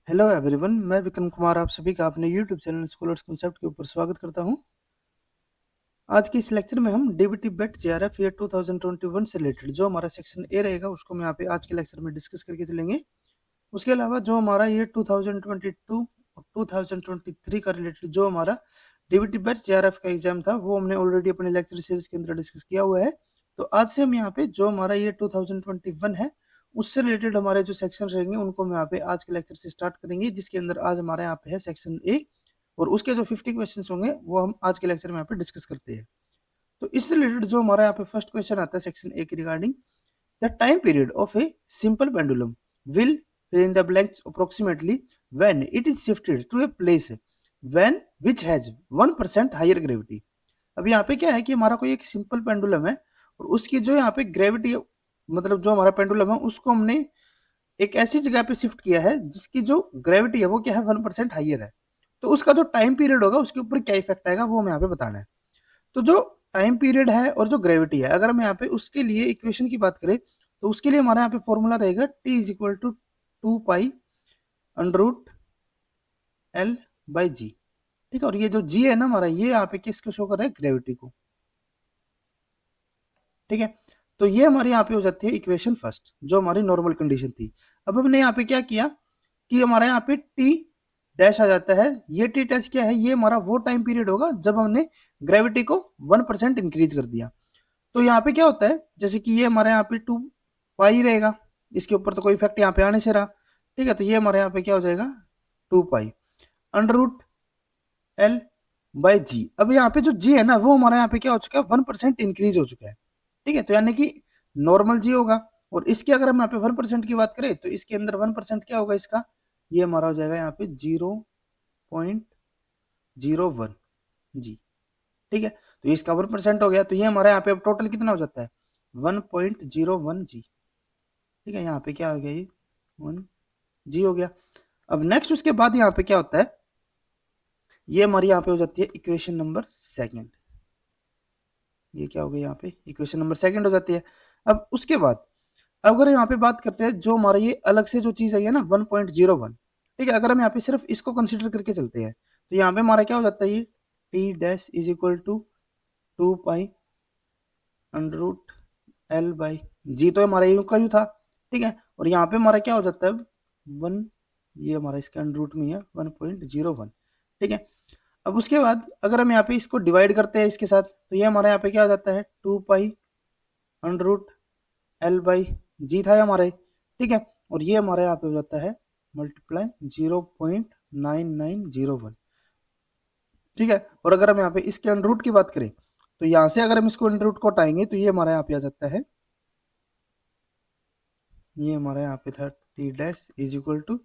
Hello everyone, मैं विक्रम कुमार आप सभी का अपने यूट्यूब चैनल स्कॉलर्स कॉन्सेप्ट के ऊपर स्वागत करता हूं। आज के इस लेक्चर में हम डीबीटी बेट जेआरएफ ईयर 2021 से रिलेटेड जो हमारा सेक्शन ए रहेगा उसको मैं यहाँ पे आज के लेक्चर में डिस्कस करके चलेंगे। उसके अलावा जो हमारा ये 2022 और 2023 का रिलेटेड जो हमारा डीबीटी बेट जेआरएफ का एग्जाम था वो हमने ऑलरेडी अपने लेक्चर सीरीज के अंदर डिस्कस किया हुआ है। तो आज से हम यहाँ पे जो हमारा ये 2021 है उससे रिलेटेड हमारे जो सेक्शन रहेंगे उनको हम यहाँ पे आज के लेक्चर से स्टार्ट करेंगे, जिसके अंदर आज हमारे यहाँ पे है सेक्शन ए और उसके जो 50 क्वेश्चन होंगे वो हम आज के लेक्चर में यहाँ पे डिस्कस करते हैं। तो इससे रिलेटेड जो हमारा यहाँ पे फर्स्ट क्वेश्चन आता है सेक्शन ए के regarding, the time period of a simple pendulum will fill in the blanks approximately when it is shifted to a place when which has 1% higher gravity। अब यहाँ पे क्या है कि हमारा कोई एक सिंपल पेंडुलम है और उसकी जो यहाँ पे ग्रेविटी मतलब जो हमारा पेंडुलम है उसको हमने एक ऐसी जगह पे शिफ्ट किया है जिसकी जो ग्रेविटी है वो क्या है 1% हाइयर है। तो उसका जो टाइम पीरियड होगा उसके ऊपर क्या इफेक्ट आएगा वो हमें यहाँ पे बताना है। तो जो टाइम पीरियड है और जो ग्रेविटी है अगर हम यहाँ पे उसके लिए इक्वेशन की बात करें तो उसके लिए हमारा यहाँ पे फॉर्मूला रहेगा T is equal to 2 pi under root L by G. ठीक है, और ये जो जी है ना हमारा ये यहाँ पे किसको शो कर रहा है, ग्रेविटी को। ठीक है, तो ये हमारे यहाँ पे हो जाती है इक्वेशन फर्स्ट जो हमारी नॉर्मल कंडीशन थी। अब हमने यहाँ पे क्या किया कि हमारे यहाँ पे टी डैश आ जाता है। ये टी डैश क्या है, ये हमारा वो टाइम पीरियड होगा जब हमने ग्रेविटी को 1% इंक्रीज कर दिया। तो यहाँ पे क्या होता है, जैसे कि ये हमारे यहाँ पे 2 पाई रहेगा, इसके ऊपर तो कोई इफेक्ट यहाँ पे आने से रहा। ठीक है, तो ये हमारे यहाँ पे क्या हो जाएगा 2 pi under root L by G. अब यहाँ पे जो जी है ना वो हमारे यहाँ पे क्या हो चुका है 1% इंक्रीज हो चुका है। ठीक है, तो यानी कि नॉर्मल जी होगा और इसके अगर हम यहाँ पे 1% की बात करें तो इसके अंदर 1% क्या होगा इसका, ये हमारा हो जाएगा यहाँ पे 0.01 जी। ठीक है, तो इसका 1% हो गया तो ये हमारा यहाँ पे अब टोटल कितना हो जाता है 1.01 जी। ठीक है, यहाँ पे क्या हो गया ये 1 जी हो गया। अब नेक्स्ट उसके बाद यहाँ पे क्या होता है, ये हमारी यहाँ पे हो जाती है इक्वेशन नंबर सेकंड। ये क्या हो गया यहाँ पे इक्वेशन नंबर सेकंड हो जाती है। अब उसके बाद अगर यहाँ पे बात करते हैं जो हमारा ये अलग से जो चीज आई है ना 1.01। ठीक है, अगर हम यहाँ पे सिर्फ इसको कंसिडर करके चलते हैं तो यहाँ पे हमारा क्या हो जाता है ये T dash is equal to 2 pi under root L by G. तो हमारा यू का यू था। ठीक है, और यहाँ पे हमारा क्या हो जाता है 1, ये हमारा इसके अंडर रूट में है 1.01। ठीक है, अब उसके बाद अगर हम यहाँ पे इसको डिवाइड करते हैं इसके साथ तो ये हमारे यहाँ पे क्या हो जाता है 2 pi under root L by G था हमारे। ठीक है, और ये हमारे यहाँ पे हो जाता है मल्टीप्लाई 0.9901। ठीक है, और अगर हम यहाँ पे इसके अंडर रूट की बात करें तो यहाँ से अगर हम इसको अंडर रूट को हटाएंगे तो ये हमारे यहाँ पे आ जाता है, ये हमारे यहाँ पे था T dash is equal to,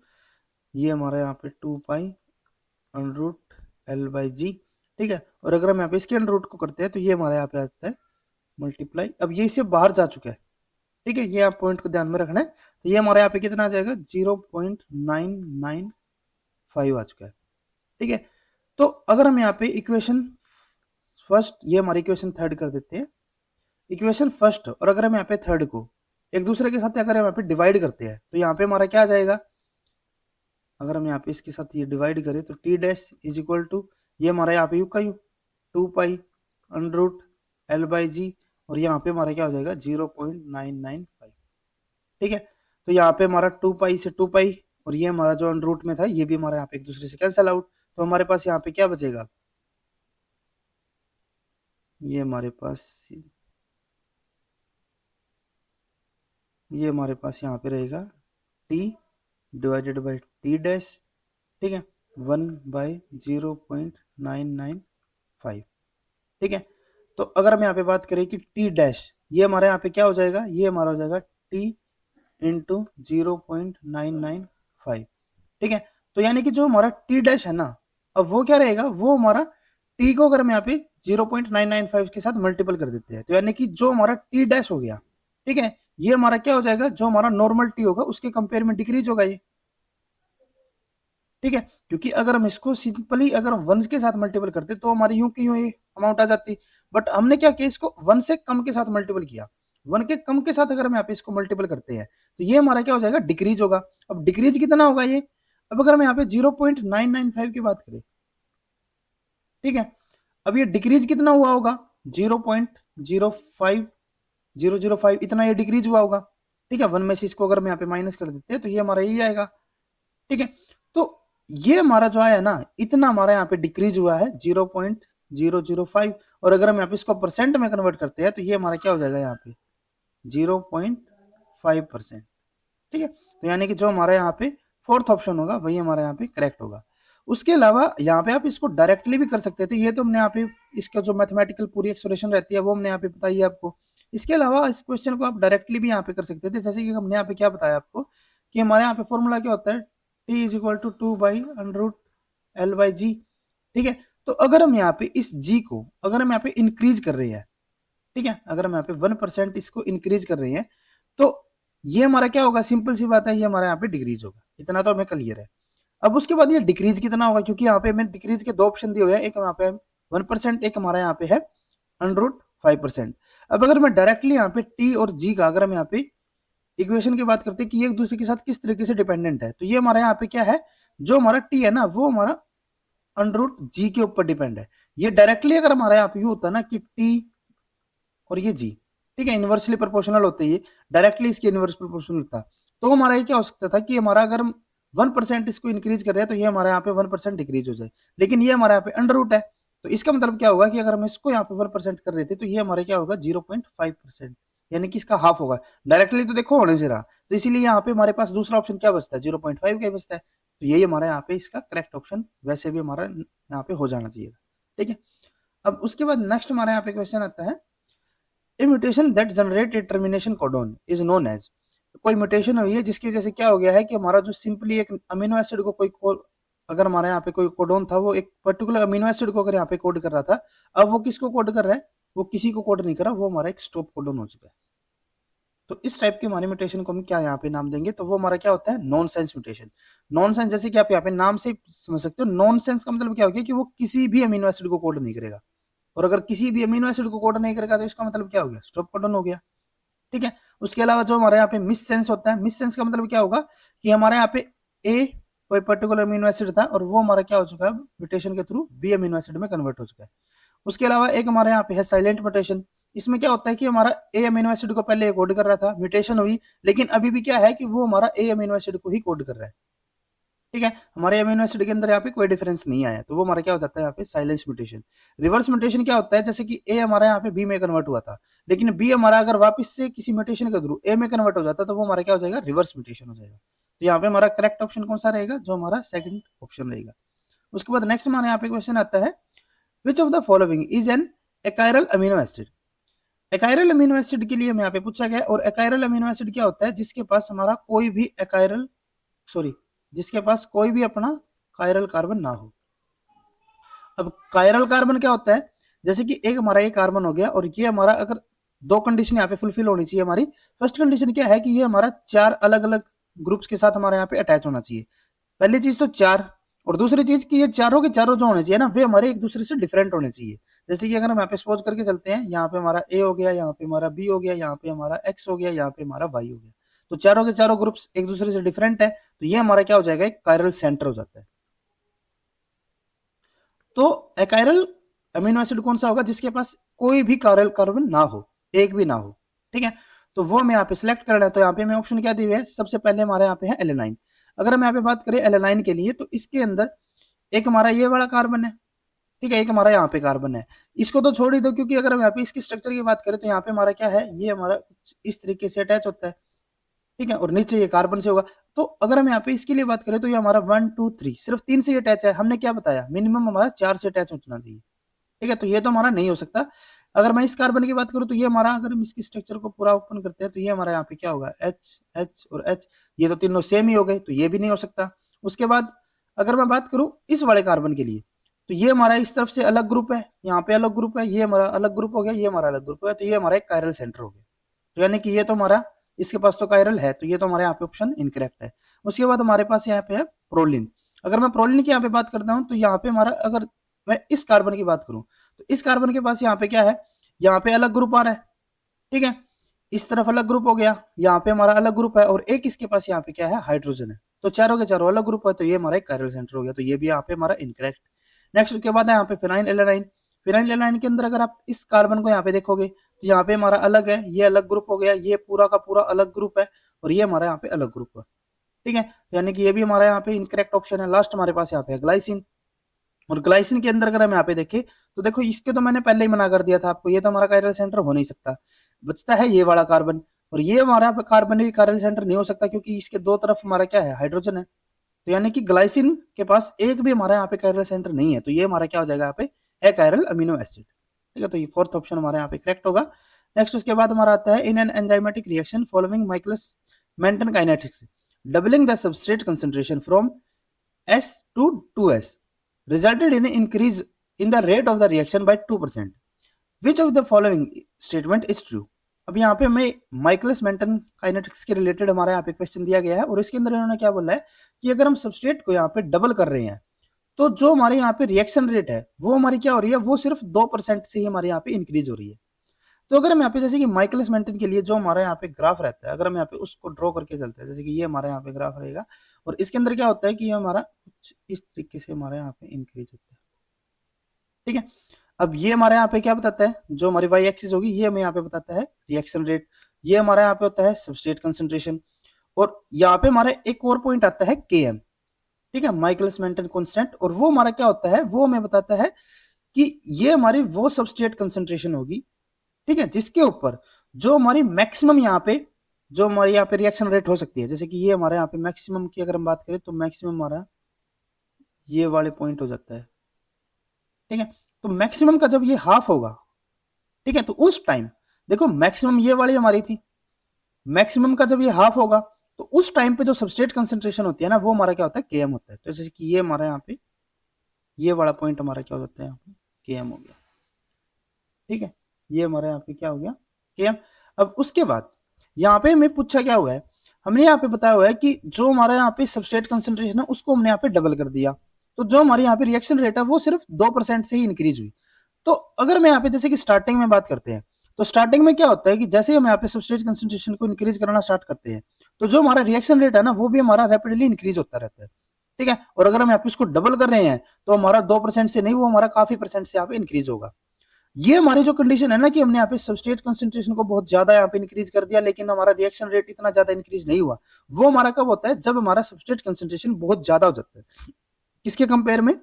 ये हमारे यहाँ पे 2 pi under root L by G. ठीक है, और अगर हम यहाँ पे इसके अंडर रूट को करते हैं तो ये हमारे यहाँ पे आ जाता है मल्टीप्लाई, अब ये इससे बाहर जा चुका है। ठीक है, ये आप पॉइंट को ध्यान में रखना है। तो ये हमारे यहाँ पे कितना आ जाएगा 0.995 आ चुका है। ठीक है, तो अगर हम यहाँ पे इक्वेशन फर्स्ट, ये हमारी इक्वेशन थर्ड कर देते हैं, इक्वेशन फर्स्ट और अगर हम यहाँ पे थर्ड को एक दूसरे के साथ अगर हम यहाँ पे डिवाइड करते हैं तो यहाँ पे हमारा क्या आ जाएगा, अगर हम यहाँ पे इसके साथ ये डिवाइड करें तो T dash is equal to, ये हमारा यहाँ पे यू का U 2 pi under root L by G, और यहाँ पे हमारा क्या हो जाएगा 0.995। ठीक है, तो यहाँ पे हमारा 2 पाई से 2 पाई और ये हमारा जो अंडर रूट में था ये भी हमारा यहाँ पे एक दूसरे से कैंसल आउट। तो हमारे पास यहाँ पे क्या बचेगा, ये हमारे पास यहाँ पे रहेगा T divided by T dash. ठीक है, 1/0.995। ठीक है, तो अगर हम यहाँ पे बात करें कि टी डैश, ये हमारे यहाँ पे क्या हो जाएगा, ये हमारा हो जाएगा टी इंटू 0.995। ठीक है, तो यानी कि जो हमारा टी डैश है ना, अब वो क्या रहेगा, वो हमारा टी को अगर हम यहाँ पे 0.995 के साथ मल्टीपल कर देते हैं तो यानी कि जो हमारा टी डैश हो गया, ठीक है, ये हमारा क्या हो जाएगा, जो हमारा नॉर्मल टी होगा उसके कंपेयर में डिक्रीज होगा ये। ठीक है, क्योंकि अगर हम इसको सिंपली अगर वन के साथ मल्टीपल करते तो हमारी यूं की यूं अमाउंट आ जाती, बट हमने क्या किया, इसको 1 से कम के साथ मल्टीपल किया। 1 के कम के साथ अगर हम यहाँ पे इसको मल्टीपल करते हैं तो ये हमारा क्या हो जाएगा, डिक्रीज होगा। अब डिक्रीज कितना होगा ये, अब अगर हम यहाँ पे 0.995 की बात करें, ठीक है, अब ये डिक्रीज कितना हुआ होगा, 0.05005 इतना ये डिक्रीज हुआ होगा, ठीक है। 1 में से इसको अगर हम यहाँ पे माइनस कर देते हैं तो ये हमारा यही आएगा, ठीक है। तो ये हमारा जो आया ना, इतना हमारा यहाँ पे डिक्रीज हुआ है 0.005, और अगर हम यहाँ पे इसको परसेंट में कन्वर्ट करते हैं तो ये हमारा क्या हो जाएगा यहाँ पे 0.5%, ठीक है। तो यानी कि जो हमारा यहाँ पे फोर्थ ऑप्शन होगा वही हमारा यहाँ पे करेक्ट होगा। उसके अलावा यहाँ पे आप इसको डायरेक्टली भी कर सकते थे, ये तो हमने यहाँ पे इसका जो मैथमेटिकल पूरी एक्सप्रेशन रहती है वो हमने यहाँ पे बताई है आपको। इसके अलावा इस क्वेश्चन को आप डायरेक्टली भी यहाँ पे कर सकते थे, जैसे कि हमने यहाँ पे क्या बताया आपको कि हमारे यहाँ पे फॉर्मूला क्या होता है, t is equal to 2/√L/g, ठीक है। तो अगर हम यहाँ पे इस g को अगर हम यहाँ पे इंक्रीज कर रहे हैं, ठीक है, अगर हम यहाँ पे 1% इसको इंक्रीज कर रहे हैं तो ये हमारा क्या होगा, सिंपल सी बात है, ये हमारा यहाँ पे डिक्रीज होगा, इतना तो हमें क्लियर है। अब उसके बाद ये डिक्रीज कितना होगा, क्योंकि यहाँ पे हमें डिक्रीज के दो ऑप्शन दिए हुए हैं, एक यहाँ पे 1%, एक हमारा यहाँ पे है √5%। अब अगर मैं डायरेक्टली यहाँ पे टी और जी का अगर हम यहाँ पे इक्वेशन की बात करते हैं कि ये एक दूसरे के साथ किस तरीके से डिपेंडेंट है, तो ये हमारा यहाँ पे क्या है, जो हमारा टी है ना वो हमारा √g के ऊपर डिपेंड है। ये डायरेक्टली अगर हमारा यहाँ पे ये होता ना कि टी और ये जी, ठीक है, इनवर्सली प्रोपोर्शनल होते ही डायरेक्टली इसकी इनवर्स प्रोपोर्शनल था, तो हमारा ये क्या हो सकता था कि हमारा अगर हम 1% इसको इंक्रीज कर रहे हैं तो ये हमारा यहाँ पे 1% डिक्रीज हो जाए, लेकिन ये हमारा यहाँ पे अंडर रूट है, तो इसका मतलब क्या होगा कि अगर हम इसको यहाँ पे 1% कर रहे थे तो ये हमारे क्या होगा 0.5%, यानी कि इसका हाफ होगा। डायरेक्टली तो देखो होने से रहा, तो इसीलिए यहाँ पे हमारे पास दूसरा ऑप्शन क्या बचता है 0.5 का बचता है, तो यही हमारा यहाँ पे इसका करेक्ट ऑप्शन वैसे भी हमारा यहाँ पे हो जाना चाहिए, ठीक है। अब उसके बाद नेक्स्ट हमारे यहाँ पे क्वेश्चन आता है, A mutation that generate a termination codon is known as, कोई म्यूटेशन हुई है जिसकी वजह से क्या हो गया है कि हमारा जो सिंपली एक अमीनो एसिड को अगर हमारे यहाँ पे कोई कोडोन था वो एक पर्टिकुलर अमीनो एसिड को अगर यहाँ पे कोड कर रहा था, अब वो किसको कोड कर रहा है, वो किसी को कोड नहीं कर रहा, वो हमारा एक स्टॉप कोडोन हो चुका है। तो इस टाइप की हमारी म्यूटेशन को हम क्या यहाँ पे नाम देंगे, तो वो हमारा क्या होता है non sense mutation. Non sense जैसे कि आप यहाँ पे नाम से समझ सकते हो, नॉन सेंस का मतलब क्या हो गया कि वो किसी भी अमीनो एसिड को कोड नहीं करेगा, और अगर किसी भी अमीनो एसिड को कोड नहीं करेगा तो इसका मतलब क्या हो गया स्टॉप कोडन हो गया, ठीक है। उसके अलावा जो हमारे यहाँ पे मिस सेंस होता है, मिस सेंस का मतलब क्या होगा कि हमारे यहाँ पे ए कोई पर्टिकुलर अमीनो एसिड था और वो हमारा क्या हो चुका है म्यूटेशन के थ्रू बी अमीनो एसिड में कन्वर्ट हो चुका है। उसके अलावा एक हमारे यहाँ पे है साइलेंट म्यूटेशन, इसमें क्या होता है कि हमारा ए अमीनो एसिड को पहले कोड कर रहा था, म्यूटेशन हुई, लेकिन अभी भी क्या है कि वो हमारा ए अमीनो एसिड को ही कोड कर रहा है, ठीक है, हमारे अमीनो एसिड के अंदर यहाँ पे कोई डिफरेंस नहीं आया, तो वो हमारा क्या हो जाता है यहाँ पे साइलेंस म्यूटेशन। रिवर्स म्यूटेशन क्या होता है, जैसे कि ए हमारा यहाँ पे बी में कन्वर्ट हुआ था, लेकिन बी हमारा अगर वापस से किसी म्यूटेशन के थ्रू ए में कन्वर्ट हो जाता तो वो हमारा क्या हो जाएगा रिवर्स म्यूटेशन हो जाएगा। तो यहाँ पे हमारा करेक्ट ऑप्शन कौन सा रहेगा, जो हमारा सेकंड ऑप्शन रहेगा। उसके बाद नेक्स्ट हमारे यहाँ पे क्वेश्चन आता है, which of the following is an achiral amino acid. Achiral amino acid के लिए हमें यहाँ पे पूछा गया, और एकायरल अमीनो एसिड क्या होता है, जिसके पास हमारा कोई भी एकायरल जिसके पास कोई भी अपना कायरल कार्बन ना हो। अब कायरल कार्बन क्या होता है, जैसे कि एक हमारा ये कार्बन हो गया और ये हमारा अगर दो कंडीशन यहाँ पे फुलफिल होनी चाहिए हमारी। फर्स्ट कंडीशन क्या है कि ये हमारा चार अलग अलग ग्रुप्स के साथ हमारे यहाँ पे अटैच होना चाहिए, पहली चीज तो चार, और दूसरी चीज कि ये चारों के चारों जो होने चाहिए ना वे हमारे एक दूसरे से डिफरेंट होने चाहिए। जैसे कि अगर हम यहाँ पे सपोज करके चलते हैं, यहाँ पे हमारा ए हो गया, यहाँ पे हमारा बी हो गया, यहाँ पे हमारा एक्स हो गया, यहाँ पे हमारा वाई हो गया, तो चारों के चारों ग्रुप्स एक दूसरे से डिफरेंट है, तो ये हमारा क्या हो जाएगा एक कायरल सेंटर हो जाता है। तो एकायरल अमीनो एसिड कौन सा होगा, जिसके पास कोई भी कायरल कार्बन ना हो, एक भी ना हो, ठीक है। तो वो हमें यहाँ पे सिलेक्ट करना है, तो यहाँ पे हमें ऑप्शन क्या दिए हुए है, सबसे पहले हमारे यहाँ पे है एलेनाइन। अगर हम यहाँ पे बात करें एलेनाइन के लिए, तो इसके अंदर एक हमारा ये वाला कार्बन है, ठीक है, एक हमारा यहाँ पे कार्बन है, इसको तो छोड़ ही दो, क्योंकि अगर हम यहाँ पे इसकी स्ट्रक्चर की बात करें तो यहाँ पे हमारा क्या है, ये हमारा इस तरीके से अटैच होता है, ठीक है, और नीचे ये कार्बन से होगा। तो अगर हम यहाँ पे इसके लिए बात करें तो ये हमारा 1 2 3 सिर्फ 3 से अटैच है, हमने क्या बताया मिनिमम हमारा 4 से अटैच होना चाहिए, ठीक है, तो ये तो हमारा नहीं हो सकता। अगर मैं इस कार्बन की बात करूं तो ये हमारा, अगर हम इसकी स्ट्रक्चर को पूरा ओपन करते हैं तो ये हमारा यहाँ पे क्या होगा एच एच और एच, ये तो तीनों सेम ही हो गए, तो ये भी नहीं हो सकता। उसके बाद अगर मैं बात करूं इस वाले कार्बन के लिए, तो ये हमारा इस तरफ से अलग ग्रुप है, यहाँ पे अलग ग्रुप है, ये हमारा अलग ग्रुप हो गया, ये हमारा अलग ग्रुप है, तो ये हमारा एक कायरल सेंटर हो गया, तो यानी कि ये तो हमारा इसके पास तो कायरल है, तो ये तो हमारे यहाँ पे ऑप्शन इनकरेक्ट है। उसके बाद हमारे पास यहाँ पे है प्रोलिन। अगर मैं प्रोलिन की यहाँ पे बात करता हूँ तो यहाँ पे हमारा, अगर मैं इस कार्बन की बात करूँ तो इस कार्बन के पास यहाँ पे क्या है, यहाँ पे अलग ग्रुप आ रहा है, ठीक है, इस तरफ अलग ग्रुप हो गया, यहाँ पे हमारा अलग ग्रुप है, और एक इसके पास यहाँ पे क्या है हाइड्रोजन है, तो चारों के चारों अलग ग्रुप है, तो ये हमारा एक कायरल सेंटर हो गया, तो ये भी यहाँ पे हमारा इनकरेक्ट। नेक्स्ट उसके बाद है यहाँ पे फिनाइल एलानाइन। फिनाइल एलानाइन के अंदर अगर आप इस कार्बन को यहाँ पे देखोगे तो यहाँ पे हमारा अलग है, ये अलग ग्रुप हो गया, ये पूरा का पूरा अलग ग्रुप है, और ये हमारा यहाँ पे अलग ग्रुप है। ठीक है, तो यानी कि ये भी हमारा यहाँ पे इनकरेक्ट ऑप्शन है। लास्ट हमारे पास यहाँ पे ग्लाइसिन, और ग्लाइसिन के अंदर अगर हम यहाँ पे देखें तो देखो इसके तो मैंने पहले ही मना कर दिया था आपको, ये तो हमारा कायरल सेंटर हो नहीं सकता। बचता है ये वाला कार्बन, और ये हमारा कार्बन भी कायरल सेंटर नहीं हो सकता क्योंकि इसके दो तरफ हमारा क्या है, हाइड्रोजन है। तो यानी कि ग्लाइसिन के पास एक भी हमारा यहाँ पे कायरल सेंटर नहीं है, तो ये हमारा क्या हो जाएगा यहाँ पे, अकायरल अमीनो एसिड। ठीक है, तो ये फोर्थ ऑप्शन हमारे यहाँ पे करेक्ट होगा। नेक्स्ट उसके बाद हमारा आता है in an enzymatic reaction following Michaelis Menten kinetics doubling the substrate concentration from S to 2S resulted in an increase in the rate of the reaction by 2%. Which of the following statement is true? अब यहाँ पे हमें Michaelis Menten kinetics के related हमारा यहाँ पे question दिया गया है, और इसके अंदर इन्होंने क्या बोला है कि अगर हम सबस्ट्रेट को यहाँ पे डबल कर रहे हैं तो जो हमारे यहाँ पे रिएक्शन रेट है वो हमारी क्या हो रही है, वो सिर्फ 2% से ही हमारे यहाँ पे इंक्रीज हो रही है। तो अगर हम यहाँ पे जैसे कि माइकलिस मेंटन के लिए जो हमारा यहाँ पे ग्राफ रहता है, अगर हम यहाँ पे उसको ड्रॉ करके चलते हैं, जैसे कि ये हमारा यहाँ पे ग्राफ रहेगा, और इसके अंदर क्या होता है कि ये हमारा कुछ इस तरीके से हमारे यहाँ पे इंक्रीज होता है। ठीक है, अब ये हमारे यहाँ पे क्या बताता है, जो हमारी वाई एक्सिस होगी ये हमें यहाँ पे बताता है रिएक्शन रेट, ये हमारे यहाँ पे होता है सबस्ट्रेट कंसंट्रेशन, और यहाँ पे हमारे एक और पॉइंट आता है Km। ठीक है, माइकलिस मेंटन कांस्टेंट, और वो हमारा क्या होता है, वो हमें बताता है कि ये हमारी वो सबस्ट्रेट कंसंट्रेशन होगी, ठीक है, जिसके ऊपर जो हमारी मैक्सिमम यहाँ पे जो हमारे यहाँ पे रिएक्शन रेट हो सकती है। जैसे कि ये हमारे यहाँ पे मैक्सिमम की अगर हम बात करें तो मैक्सिमम हमारा ये वाले पॉइंट हो जाता है। ठीक है, तो मैक्सिमम का जब ये हाफ होगा, ठीक है, तो उस टाइम देखो मैक्सिमम ये वाली हमारी थी, मैक्सिमम का जब ये हाफ होगा तो उस टाइम पे जो सबस्ट्रेट कंसंट्रेशन होती है ना, वो हमारा क्या होता है, Km होता है। तो जैसे कि ये हमारा यहाँ पे ये वाला पॉइंट हमारा क्या हो जाता है, यहाँ पे Km हो गया। ठीक है, ये हमारे यहाँ पे क्या हो गया, Km। अब उसके बाद यहाँ पे हमें पूछा क्या हुआ है, हमने यहाँ पे बताया हुआ है कि जो हमारे यहाँ पे सबस्ट्रेट कंसंट्रेशन है उसको हमने यहाँ पे डबल कर दिया, तो जो हमारे यहाँ पे रिएक्शन रेट है वो सिर्फ 2% से ही इंक्रीज हुई। तो अगर मैं यहाँ पे जैसे कि स्टार्टिंग में बात करते हैं, तो स्टार्टिंग में क्या होता है कि जैसे हम यहाँ पे सबस्ट्रेट कंसंट्रेशन को इंक्रीज करना स्टार्ट करते हैं, तो जो हमारा रिएक्शन रेट है ना वो भी हमारा रैपिडली इंक्रीज होता रहता है। ठीक है, और अगर हम यहाँ पे इसको डबल कर रहे हैं तो हमारा 2% से नहीं, वो हमारा काफी परसेंट से यहाँ पे इंक्रीज होगा। ये हमारी जो कंडीशन है ना कि हमने यहाँ पे सबस्ट्रेट कंसंट्रेशन को बहुत ज्यादा यहाँ पे इंक्रीज कर दिया लेकिन हमारा रिएक्शन रेट इतना ज्यादा इंक्रीज नहीं हुआ, वो हमारा कब होता है, जब हमारा सबस्ट्रेट कंसंट्रेशन बहुत ज्यादा हो जाता है। किसके कंपेयर में,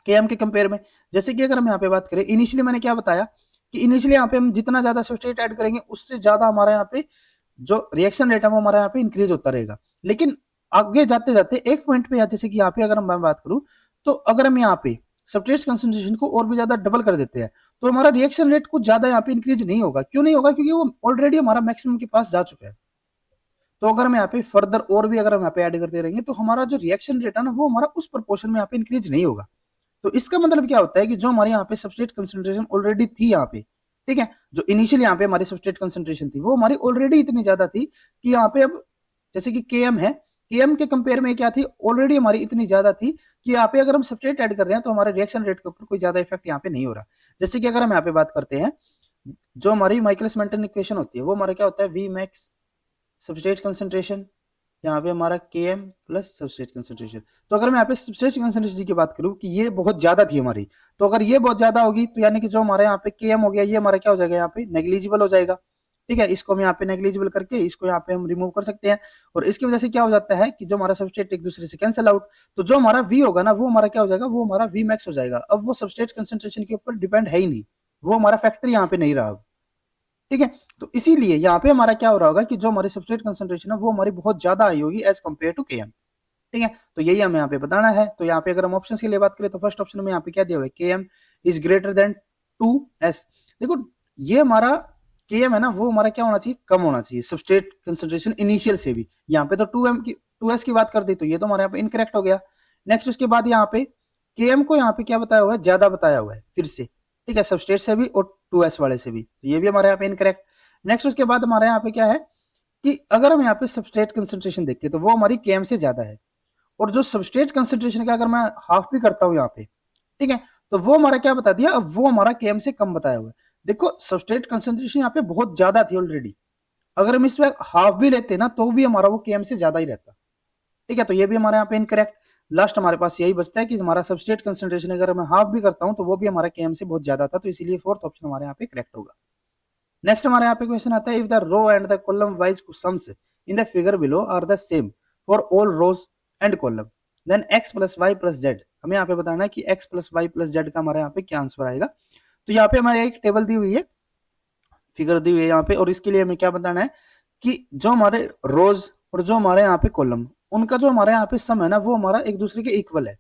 Km के कंपेयर में। जैसे कि अगर हम यहाँ पे बात करें, इनिशियली मैंने क्या बताया कि इनिशियली यहाँ पे हम जितना ज्यादा सबस्ट्रेट ऐड करेंगे उससे ज्यादा हमारा यहाँ पे जो रिएक्शन रेट है वो हमारा यहाँ पे इंक्रीज होता रहेगा। लेकिन आगे जाते जाते एक पॉइंट पे, जैसे कि यहाँ पे अगर मैं बात करूं, तो अगर हम यहाँ पे सबस्ट्रेट कंसंट्रेशन को और भी ज्यादा डबल कर देते हैं तो हमारा रिएक्शन रेट कुछ ज्यादा यहाँ पे इंक्रीज नहीं होगा। क्यों नहीं होगा, क्योंकि वो ऑलरेडी हमारा मैक्सिमम के पास जा चुका है। तो अगर हम यहाँ पे फर्दर और भी अगर हम यहाँ पे ऐड करते रहेंगे तो हमारा जो रिएक्शन रेट है ना वो हमारा उस प्रोपोर्शन में यहाँ पे इंक्रीज नहीं होगा। तो इसका मतलब क्या होता है कि जो हमारे यहाँ पे सबस्ट्रेट कंसंट्रेशन ऑलरेडी थी यहाँ पे, ठीक है, जो इनिशियल यहाँ पे हमारी सबस्ट्रेट कंसंट्रेशन थी वो हमारी ऑलरेडी इतनी ज्यादा थी कि यहाँ पे अब जैसे कि Km है, Km के कंपेयर में क्या थी, ऑलरेडी हमारी इतनी ज्यादा थी कि यहाँ पे अगर हम सबस्ट्रेट ऐड कर रहे हैं तो हमारे रिएक्शन रेट के ऊपर कोई ज्यादा इफेक्ट यहाँ पे नहीं हो रहा। जैसे कि अगर हम यहाँ पे बात करते हैं, जो हमारी माइकलिस मेंटन इक्वेशन होती है वो हमारा क्या होता है, वी मैक्स सबस्ट्रेट कंसंट्रेशन, यहाँ पे हमारा Km प्लस सबस्ट्रेट कंसंट्रेशन। तो अगर मैं यहाँ पे सबस्ट्रेट कंसंट्रेशन की बात करूँ कि ये बहुत ज्यादा थी हमारी, तो अगर ये बहुत ज्यादा होगी तो यानी कि जो हमारे यहाँ पे Km हो गया ये हमारा क्या हो जाएगा, यहाँ पे नेग्लिजिबल हो जाएगा। ठीक है, इसको हम यहाँ पे नेग्लिजिबल करके इसको यहाँ पे हम रिमूव कर सकते हैं, और इसकी वजह से क्या हो जाता है कि जो हमारा सबस्ट्रेट एक दूसरे से कैंसिल आउट, तो जो हमारा V होगा ना वो हमारा क्या हो जाएगा, वो हमारा V मैक्स हो जाएगा। अब वो सबस्ट्रेट कंसंट्रेशन के ऊपर डिपेंड है ही नहीं, वो हमारा फैक्टर यहाँ पे नहीं रहा। ठीक है, तो इसीलिए यहाँ पे हमारा क्या हो रहा होगा कि जो हमारी सबस्ट्रेट कंसंट्रेशन है वो हमारी बहुत ज्यादा आई होगी एज कम्पेयर टू Km। ठीक है, तो यही हमें यहाँ पे बताना है। तो यहाँ पे अगर हम ऑप्शन के लिए बात करें तो फर्स्ट ऑप्शन में यहाँ पे क्या दिया हुआ है, Km is greater than 2S। देखो ये हमारा Km है ना वो हमारा क्या होना चाहिए, कम होना चाहिए सबस्ट्रेट कंसंट्रेशन इनिशियल से भी। यहाँ पे तो 2S की बात कर दी तो ये तो हमारे यहाँ पे इनकरेक्ट हो गया। नेक्स्ट उसके बाद यहाँ पे Km को यहाँ पे क्या बताया हुआ है, ज्यादा बताया हुआ है फिर से। ठीक है, सबस्ट्रेट से भी और 2S वाले से भी, तो ये भी हमारे यहाँ पे इनकरेक्ट। नेक्स्ट उसके बाद हमारे यहाँ पे क्या है कि अगर हम यहाँ पे सबस्ट्रेट कंसंट्रेशन देखते हैं तो वो हमारी Km से ज्यादा है, और जो सबस्ट्रेट कंसंट्रेशन का अगर मैं हाफ भी करता हूँ यहाँ पे, ठीक है, तो वो हमारा क्या बता दिया, अब वो हमारा Km से कम बताया हुआ है। देखो सबस्ट्रेट कंसंट्रेशन यहाँ पे बहुत ज्यादा थी ऑलरेडी, अगर हम इसमें हाफ भी लेते ना तो भी हमारा वो Km से ज्यादा ही रहता। ठीक है, तो ये भी हमारे यहाँ पे इनकरेक्ट। लास्ट हमारे पास यही बचता है कि हमारा सबस्ट्रेट कंसंट्रेशन अगर मैं हाफ भी करता हूँ तो वो भी हमारा केएम से बहुत ज्यादा था, तो इसीलिए फोर्थ ऑप्शन हमारे यहाँ पे करेक्ट होगा। नेक्स्ट हमारे यहाँ पे क्वेश्चन आता है, if the row and the column wise sums in the figure below are the same for all rows and column then x plus y plus z. हमें यहाँ पे बताना है कि x plus y plus z का हमारे यहाँ पे क्या आंसर आएगा। तो यहाँ पे हमारे एक टेबल दी हुई है, फिगर दी हुई है यहाँ पे, और इसके लिए हमें क्या बताना है कि जो हमारे रोज और जो हमारे यहाँ पे कॉलम, उनका जो हमारे यहाँ पे सम है ना, वो हमारा एक दूसरे के इक्वल है।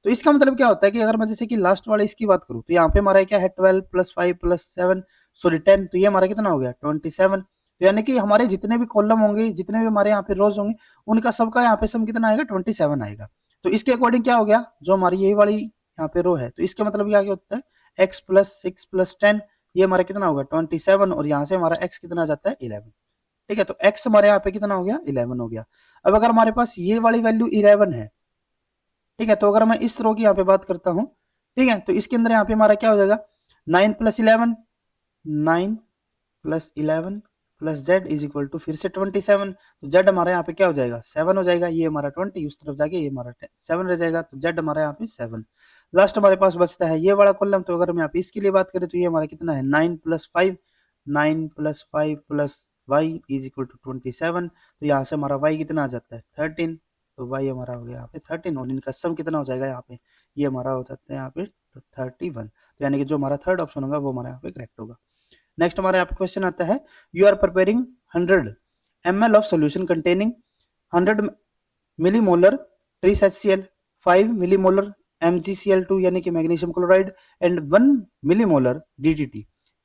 तो इसका मतलब क्या होता है कि अगर मैं जैसे कि लास्ट वाले इसकी बात करूं तो यहाँ पे हमारा क्या है 12 प्लस 5 प्लस 7 सॉरी 10, तो ये हमारा कितना हो गया 27। तो यानी कि हमारे जितने भी कॉलम होंगे, जितने भी हमारे यहाँ पे रोज होंगे, उनका सबका यहाँ पे सम कितना आएगा 27 आएगा। तो इसके अकॉर्डिंग क्या हो गया, जो हमारी यही वाली यहाँ पे रो है, तो इसका मतलब क्या होता है x प्लस 6 प्लस 10, ये हमारा कितना होगा 27, और यहाँ से हमारा x कितना आ जाता है 11। ठीक है, तो x हमारे यहाँ पे कितना हो गया 11 हो गया। अब अगर हमारे पास ये वाली वैल्यू 11 है, ठीक है, तो अगर मैं इस रो की यहाँ पे बात करता हूँ, ठीक है, तो इसके अंदर यहाँ पे हमारा क्या हो जाएगा 9 plus 11, 9 plus 11 plus z is equal to फिर से 27। तो जेड हमारे यहाँ पे क्या हो जाएगा 7 हो जाएगा, ये हमारा 20 उस तरफ जाके ये हमारा 7 रह जाएगा, तो जेड हमारे यहाँ पे 7। लास्ट हमारे पास बचता है ये वाला कॉलम, तो अगर मैं यहाँ पे इसके लिए बात करें तो ये हमारा कितना है 9 plus 5, 9 plus 5 plus y is equal to 27। तो यहाँ से हमारा वाई कितना आ जाता है 13, तो वाई हमारा हो गया यहाँ पे 13, और इनका सम कितना हो जाएगा यहाँ पे, ये हमारा हो जाता है यहाँ पे 31। तो यानी कि जो हमारा थर्ड ऑप्शन होगा वो हमारा यहाँ पे करेक्ट होगा। नेक्स्ट हमारे यहाँ पे क्वेश्चन आता है, you are preparing 100 ml of solution containing 100 millimolar tris HCl, 5 millimolar MgCl2 यानी कि magnesium chloride and 1 millimolar DDT।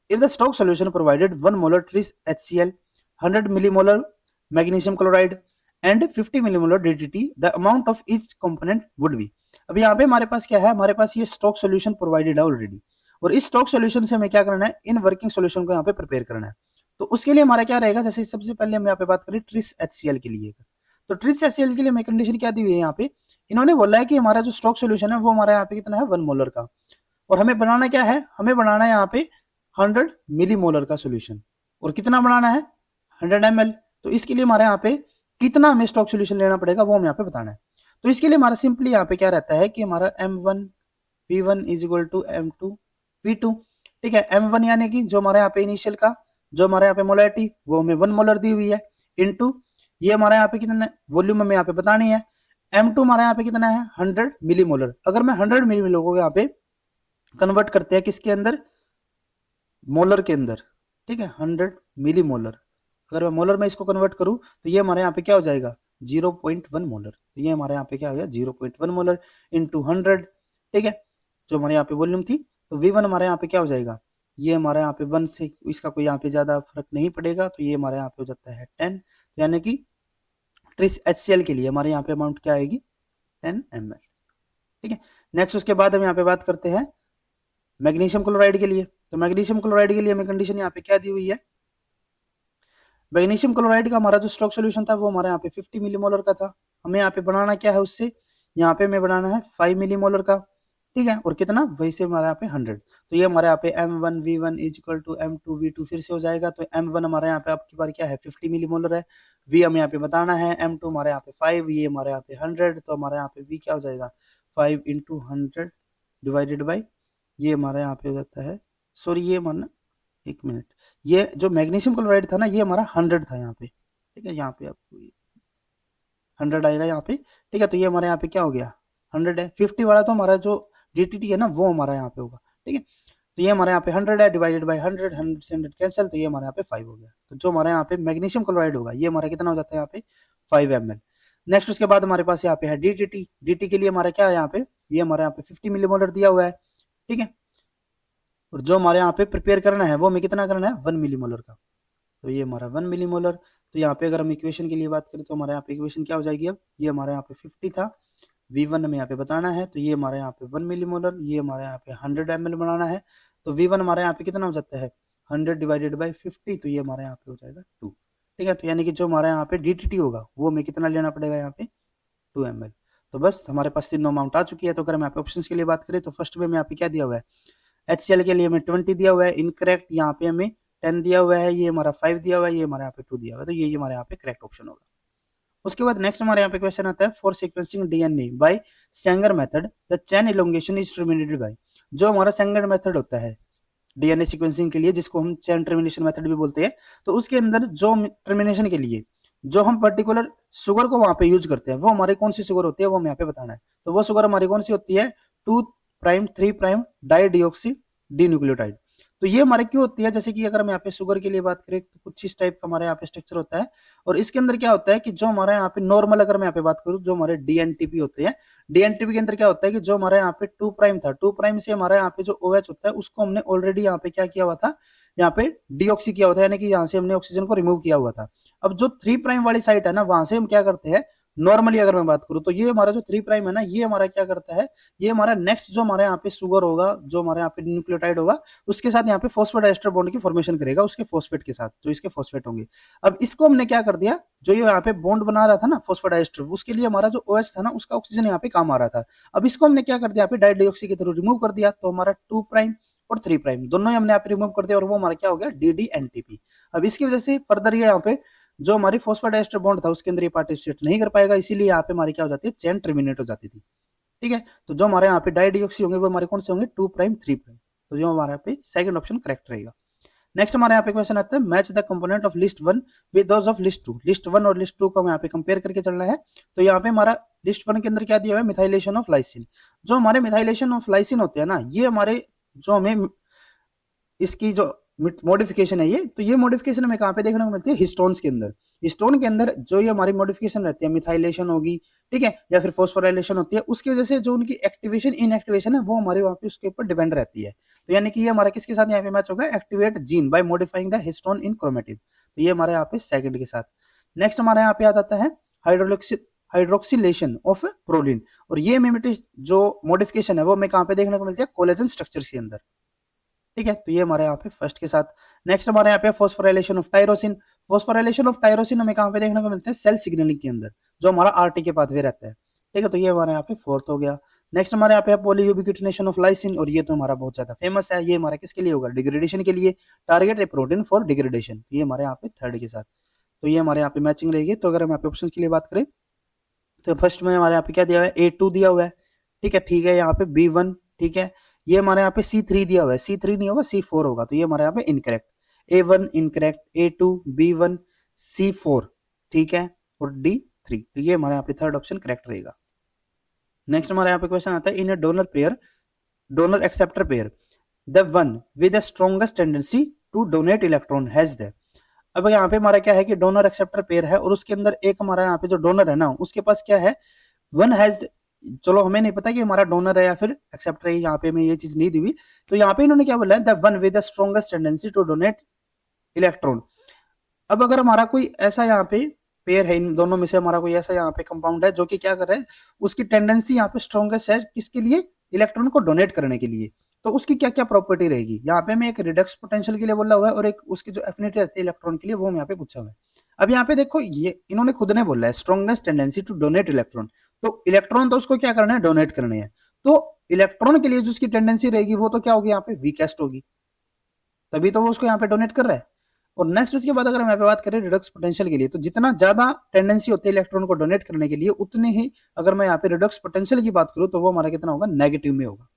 If the stock solution provided 1 molar tris HCl, 100 millimolar magnesium chloride and 50 millimolar DDT, the amount of each component would be। अब यहाँ पे हमारे पास क्या है, हमारे पास ये स्टॉक सॉल्यूशन प्रोवाइडेड है ऑलरेडी, और इस स्टॉक सॉल्यूशन से हमें क्या करना है, इन वर्किंग सॉल्यूशन को यहाँ पे प्रिपेयर करना है। तो उसके लिए हमारा क्या रहेगा, जैसे सबसे पहले हम यहाँ पे बात करें ट्रिस HCl के लिए, तो ट्रिस HCl के लिए हमें कंडीशन क्या दी हुई है यहाँ पे, इन्होंने बोला है कि हमारा जो स्टॉक सॉल्यूशन है वो हमारा यहाँ पे कितना है 1 मोलर का, और हमें बनाना क्या है, हमें बनाना है यहाँ पे 100 मिलीमोलर का सॉल्यूशन, और कितना बनाना है 100 ml। तो इसके लिए हमारे यहाँ पे कितना हमें स्टॉक सॉल्यूशन लेना पड़ेगा वो हमें यहाँ पे बताना है। तो इसके लिए हमारा सिंपली यहाँ पे क्या रहता है कि हमारा M1 P1 is equal to M2 P2। ठीक है, M1 यानी कि जो हमारे यहाँ पे इनिशियल का जो हमारे यहाँ पे मोलरिटी वो हमें 1 मोलर दी हुई है, इनटू ये हमारे यहाँ पे कितना वॉल्यूम हमें यहाँ पे बतानी है। M2 हमारे यहाँ पे कितना है 100 मिलीमोलर। अगर मैं 100 मिलीमोलर को यहाँ पे कन्वर्ट करते हैं किसके अंदर, मोलर के अंदर, ठीक है 100 मिलीमोलर, अगर मैं मोलर में इसको कन्वर्ट करूं तो ये हमारे यहाँ पे क्या हो जाएगा 0.1 मोलर। तो ये हमारे यहाँ पे क्या हो गया 0.1 मोलर इंटू 100, ठीक है, जो हमारे यहाँ पे वॉल्यूम थी। तो V1 हमारे यहाँ पे क्या हो जाएगा, ये हमारे यहाँ पे 1 से इसका कोई यहाँ पे ज्यादा फर्क नहीं पड़ेगा, तो ये हमारे यहाँ पे हो जाता है 10, यानी कि ट्रिस HCl के लिए हमारे यहाँ पे अमाउंट क्या आएगी 10 ml। ठीक है, नेक्स्ट उसके बाद हम यहाँ पे बात करते हैं मैग्नीशियम क्लोराइड के लिए। तो मैग्नीशियम क्लोराइड के लिए हमें कंडीशन यहाँ पे क्या दी हुई है, मैग्नीशियम क्लोराइड का हमारा जो स्टॉक सॉल्यूशन था वो हमारे यहाँ पे 50 मिलीमोलर का था। हमें यहाँ पे बनाना क्या है उससे, यहाँ पे हमें बनाना है 5 मिलीमोलर का, ठीक है, और कितना वही से हमारे यहाँ पे 100। तो ये हमारे यहाँ पे M1 V1 is equal to M2 V2 फिर से हो जाएगा। तो M1 हमारे यहाँ पे आपकी बार क्या है 50 मिलीमोलर है, V हमें यहाँ पे बताना है, M2 हमारे यहाँ पे 5, ये हमारे यहाँ पे 100, तो हमारे यहाँ पे V क्या हो जाएगा 5 इंटू 100 डिवाइडेड बाई, ये हमारे यहाँ पे हो जाता है, सॉरी ये मानना 1 मिनट, ये जो मैग्नीशियम क्लोराइड था ना ये हमारा 100 था यहाँ पे, ठीक है, यहाँ पे आपको 100 आएगा यहाँ पे, ठीक है। तो ये हमारे यहाँ पे क्या हो गया 100 है, 50 वाला तो हमारा जो DTT है ना वो हमारा यहाँ पे होगा, ठीक है। तो ये हमारे यहाँ पे 100 है डिवाइडेड बाई 100, 100 से 100 कैंसिल, तो ये हमारे यहाँ पे 5 हो गया। तो जो हमारे यहाँ पे मैग्नीशियम क्लोराइड होगा ये हमारा कितना हो जाता है यहाँ पे 5 ml। नेक्स्ट उसके बाद हमारे पास यहाँ पे है DTT के लिए हमारा क्या है यहाँ पे, ये हमारे यहाँ पे 50 मिलीमोलर दिया हुआ है, ठीक है, और जो हमारे यहाँ पे प्रिपेयर करना है वो हमें कितना करना है 1 मिलीमोलर का। तो ये हमारा 1 मिलीमोलर। तो यहाँ पे अगर हम इक्वेशन के लिए बात करें तो हमारे यहाँ पे इक्वेशन क्या हो जाएगी, अब ये हमारे यहाँ पे 50 था, V1 हमें यहाँ पे बताना है, तो ये हमारे यहाँ पे 1 मिलीमोलर, ये हमारे यहाँ पे 100 ml बनाना है। तो V1 हमारे यहाँ पे कितना हो जाता है 100 डिवाइडेड बाई 50, तो ये हमारे यहाँ पे हो जाएगा 2, ठीक है। तो यानी कि जो हमारे यहाँ पे DTT होगा वो हमें कितना लेना पड़ेगा यहाँ पे 2 ml। तो बस हमारे पास तीनों अमाउंट आ चुकी है। तो अगर हम यहाँ पे ऑप्शन के लिए बात करें तो फर्स्ट में यहाँ पे क्या दिया हुआ है HCl के लिए हमें 20 दिया हुआ है इनकरेक्ट, यहाँ पे हमें 10 दिया हुआ है, ये हमारा 5 दिया हुआ है, ये हमारे यहाँ पे 2 दिया हुआ है, तो ये हमारे यहाँ पे करेक्ट ऑप्शन होगा। उसके बाद नेक्स्ट हमारे यहाँ पे क्वेश्चन आता है for sequencing DNA by Sanger method the chain elongation is terminated bye. जो हमारा सेंगर मेथड होता है डीएनए सीक्वेंसिंग के लिए, जिसको हम चेन टर्मिनेशन मेथड भी बोलते हैं, तो उसके अंदर जो टर्मिनेशन के लिए जो हम पर्टिकुलर शुगर को वहां पे यूज करते हैं, वो हमारी कौन सी शुगर होती है वो हमें यहाँ पे बताना है। तो वो शुगर हमारी कौन सी होती है, 2'3' डाई डिऑक्सी डी न्यूक्लियोटाइड। तो ये हमारे क्यों होती है, जैसे कि अगर हम यहाँ पे शुगर के लिए बात करें तो कुछ इस टाइप का हमारे यहाँ पे स्ट्रक्चर होता है, और इसके अंदर क्या होता है कि जो हमारे यहाँ पे नॉर्मल, अगर मैं यहाँ पे बात करूँ, जो हमारे डीएनटीपी होते हैं, डीएनटीपी के अंदर क्या होता है कि जो हमारे यहाँ पे 2' था, 2' से हमारे यहाँ पे जो OH होता है उसको हमने ऑलरेडी यहाँ पे क्या किया हुआ था, यहाँ पे डीऑक्सी किया हुआ था, यानी कि यहाँ से हमने ऑक्सीजन को रिमूव किया हुआ था। अब जो 3' वाली साइट है ना, वहां से हम क्या करते हैं, नॉर्मली अगर मैं बात करूं तो ये हमारा जो 3' है ना, ये हमारा क्या करता है, ये हमारा नेक्स्ट जो हमारे यहाँ पे शुगर होगा, जो हमारे यहाँ पे न्यूक्लियोटाइड होगा, उसके साथ यहाँ पे फॉस्फोडाइस्टर बॉन्ड की फॉर्मेशन करेगा, उसके फॉस्फेट के साथ, जो इसके फॉस्फेट होंगे। अब इसको हमने क्या कर दिया, जो ये यहाँ पे बॉन्ड बना रहा था ना फॉस्फोडाइस्टर, उसके लिए हमारा जो OH था ना, उसका ऑक्सीजन यहाँ पे काम आ रहा था। अब इसको हमने क्या कर दिया, यहाँ पे डाइडिऑक्सी के थ्रू रिमूव कर दिया, तो हमारा 2' और 3' दोनों ही हमने यहाँ पे रिमूव कर दिया, और वो हमारा क्या हो गया, DDNTP। अब इसकी वजह से फर्दर ये यहाँ पे जो हमारी फॉस्फोडाइस्टर बॉन्ड था उसके अंदर ये पार्टिसिपेट नहीं कर पाएगा, इसीलिए यहाँ पे हमारी क्या हो जाती है, चेन टर्मिनेट हो जाती थी। ठीक है, तो जो हमारे यहाँ पे डाइडिऑक्सी होंगे वो हमारे कौन से होंगे, 2'3'। तो जो हमारे यहाँ पे सेकंड ऑप्शन करेक्ट रहेगा। नेक्स्ट हमारे यहाँ पे क्वेश्चन आता है match the component of list 1 with those of list 2। List 1 और लिस्ट 2 को हम यहाँ पे कंपेयर करके चलना है। तो यहाँ पे हमारा लिस्ट 1 के अंदर क्या दिया हुआ है, मिथाइलेशन ऑफ लाइसिन। जो हमारे मिथाइलेशन ऑफ लाइसिन होते हैं ना, ये हमारे जो हमें इसकी जो मॉडिफिकेशन है, ये तो ये मॉडिफिकेशन हमें कहाँ पे देखने को मिलती है, हिस्टोन्स के अंदर। हिस्टोन के अंदर जो ये हमारी मॉडिफिकेशन रहती है, मिथाइलेशन होगी, ठीक है, या फिर फॉस्फोराइलेशन होती है, उसकी वजह से जो उनकी एक्टिवेशन इनएक्टिवेशन है वो हमारे वहाँ पे उसके ऊपर डिपेंड रहती है। तो यानी कि ये हमारा किसके साथ यहाँ पे मैच होगा, activate gene by modifying the histone in chromatin. तो ये हमारे यहाँ पे सेकंड के साथ। नेक्स्ट हमारे यहाँ पे आ जाता है हाइड्रोक्सिलेशन ऑफ प्रोलिन, और ये मिमेटिक जो मॉडिफिकेशन है वो हमें कहाँ पे देखने को मिलती है, कोलेजन स्ट्रक्चर के अंदर। ठीक है, तो ये हमारे यहाँ पे फर्स्ट के साथ। नेक्स्ट हमारे यहाँ पे phosphorylation of tyrosine. Phosphorylation of tyrosine हमें कहाँ पे देखने को मिलता है, सेल सिग्नलिंग के अंदर, जो हमारा आरटी के पाथवे रहता है। ठीक है, तो ये हमारे यहाँ पे फोर्थ हो गया। नेक्स्ट हमारे यहाँ पे पॉलीयूबिक्विटिनेशन ऑफ लाइसिन, और ये तो हमारा बहुत ज्यादा फेमस है, ये हमारा किसके लिए होगा, डिग्रेडेशन के लिए। Target A protein for degradation, ये हमारे यहाँ पे थर्ड के साथ। तो ये हमारे यहाँ पे मैचिंग रहेगी। तो अगर हम यहाँ पे ऑप्शन के लिए बात करें तो फर्स्ट में हमारे यहाँ पे क्या दिया हुआ है, A2 दिया हुआ है। ठीक है, यहाँ पे B1। ठीक है, ये हमारे यहाँ पे C3 दिया हुआ है, C3 नहीं होगा, C4 होगा, तो ये हमारे यहाँ पे incorrect. A1 incorrect, A2, B1, C4, ठीक है, और D3। तो ये हमारे यहाँ पे थर्ड ऑप्शन करेक्ट रहेगा। नेक्स्ट हमारे यहाँ पे क्वेश्चन आता है in a donor pair, donor acceptor pair, the one with the strongest tendency to donate electron has the. अब यहाँ पे हमारा क्या है कि डोनर एक्सेप्टर पेयर है, और उसके अंदर एक हमारा यहाँ पे जो डोनर है ना, उसके पास क्या है, वन हैज, चलो हमें नहीं पता कि हमारा डोनर है या फिर एक्सेप्टर है, यहाँ पे हमें ये चीज नहीं दी हुई। तो यहाँ पे इन्होंने क्या बोला है, the one with the strongest tendency to donate electron. अब अगर हमारा कोई ऐसा यहाँ पे पेयर है, इन दोनों में से हमारा कोई ऐसा यहाँ पे कंपाउंड है जो कि क्या कर रहा है, उसकी टेंडेंसी यहाँ पे स्ट्रॉन्गेस्ट है किसके लिए, इलेक्ट्रॉन को डोनेट करने के लिए, तो उसकी क्या क्या प्रॉपर्टी रहेगी। यहाँ पे हमें एक रिडक्स पोटेंशियल के लिए बोला हुआ है, और एक उसकी जो एफिनिटी रहती है इलेक्ट्रॉन के लिए, वो हम यहाँ पे पूछा हुआ है। अब यहाँ पे देखो, ये इन्होंने खुद ने बोला है strongest tendency to donate electron, तो इलेक्ट्रॉन तो उसको क्या करना है, डोनेट करने हैं। तो इलेक्ट्रॉन के लिए जो उसकी टेंडेंसी रहेगी वो तो क्या होगी, यहाँ पे वीकेस्ट होगी, तभी तो वो उसको यहाँ पे डोनेट कर रहा है। और नेक्स्ट उसके बाद अगर हम यहाँ पे बात करें रिडक्स पोटेंशियल के लिए, तो जितना ज्यादा टेंडेंसी होती है इलेक्ट्रॉन को डोनेट करने के लिए, उतने ही अगर मैं यहाँ पे रिडक्स पोटेंशियल की बात करूँ तो वो हमारा कितना होगा, नेगेटिव में होगा।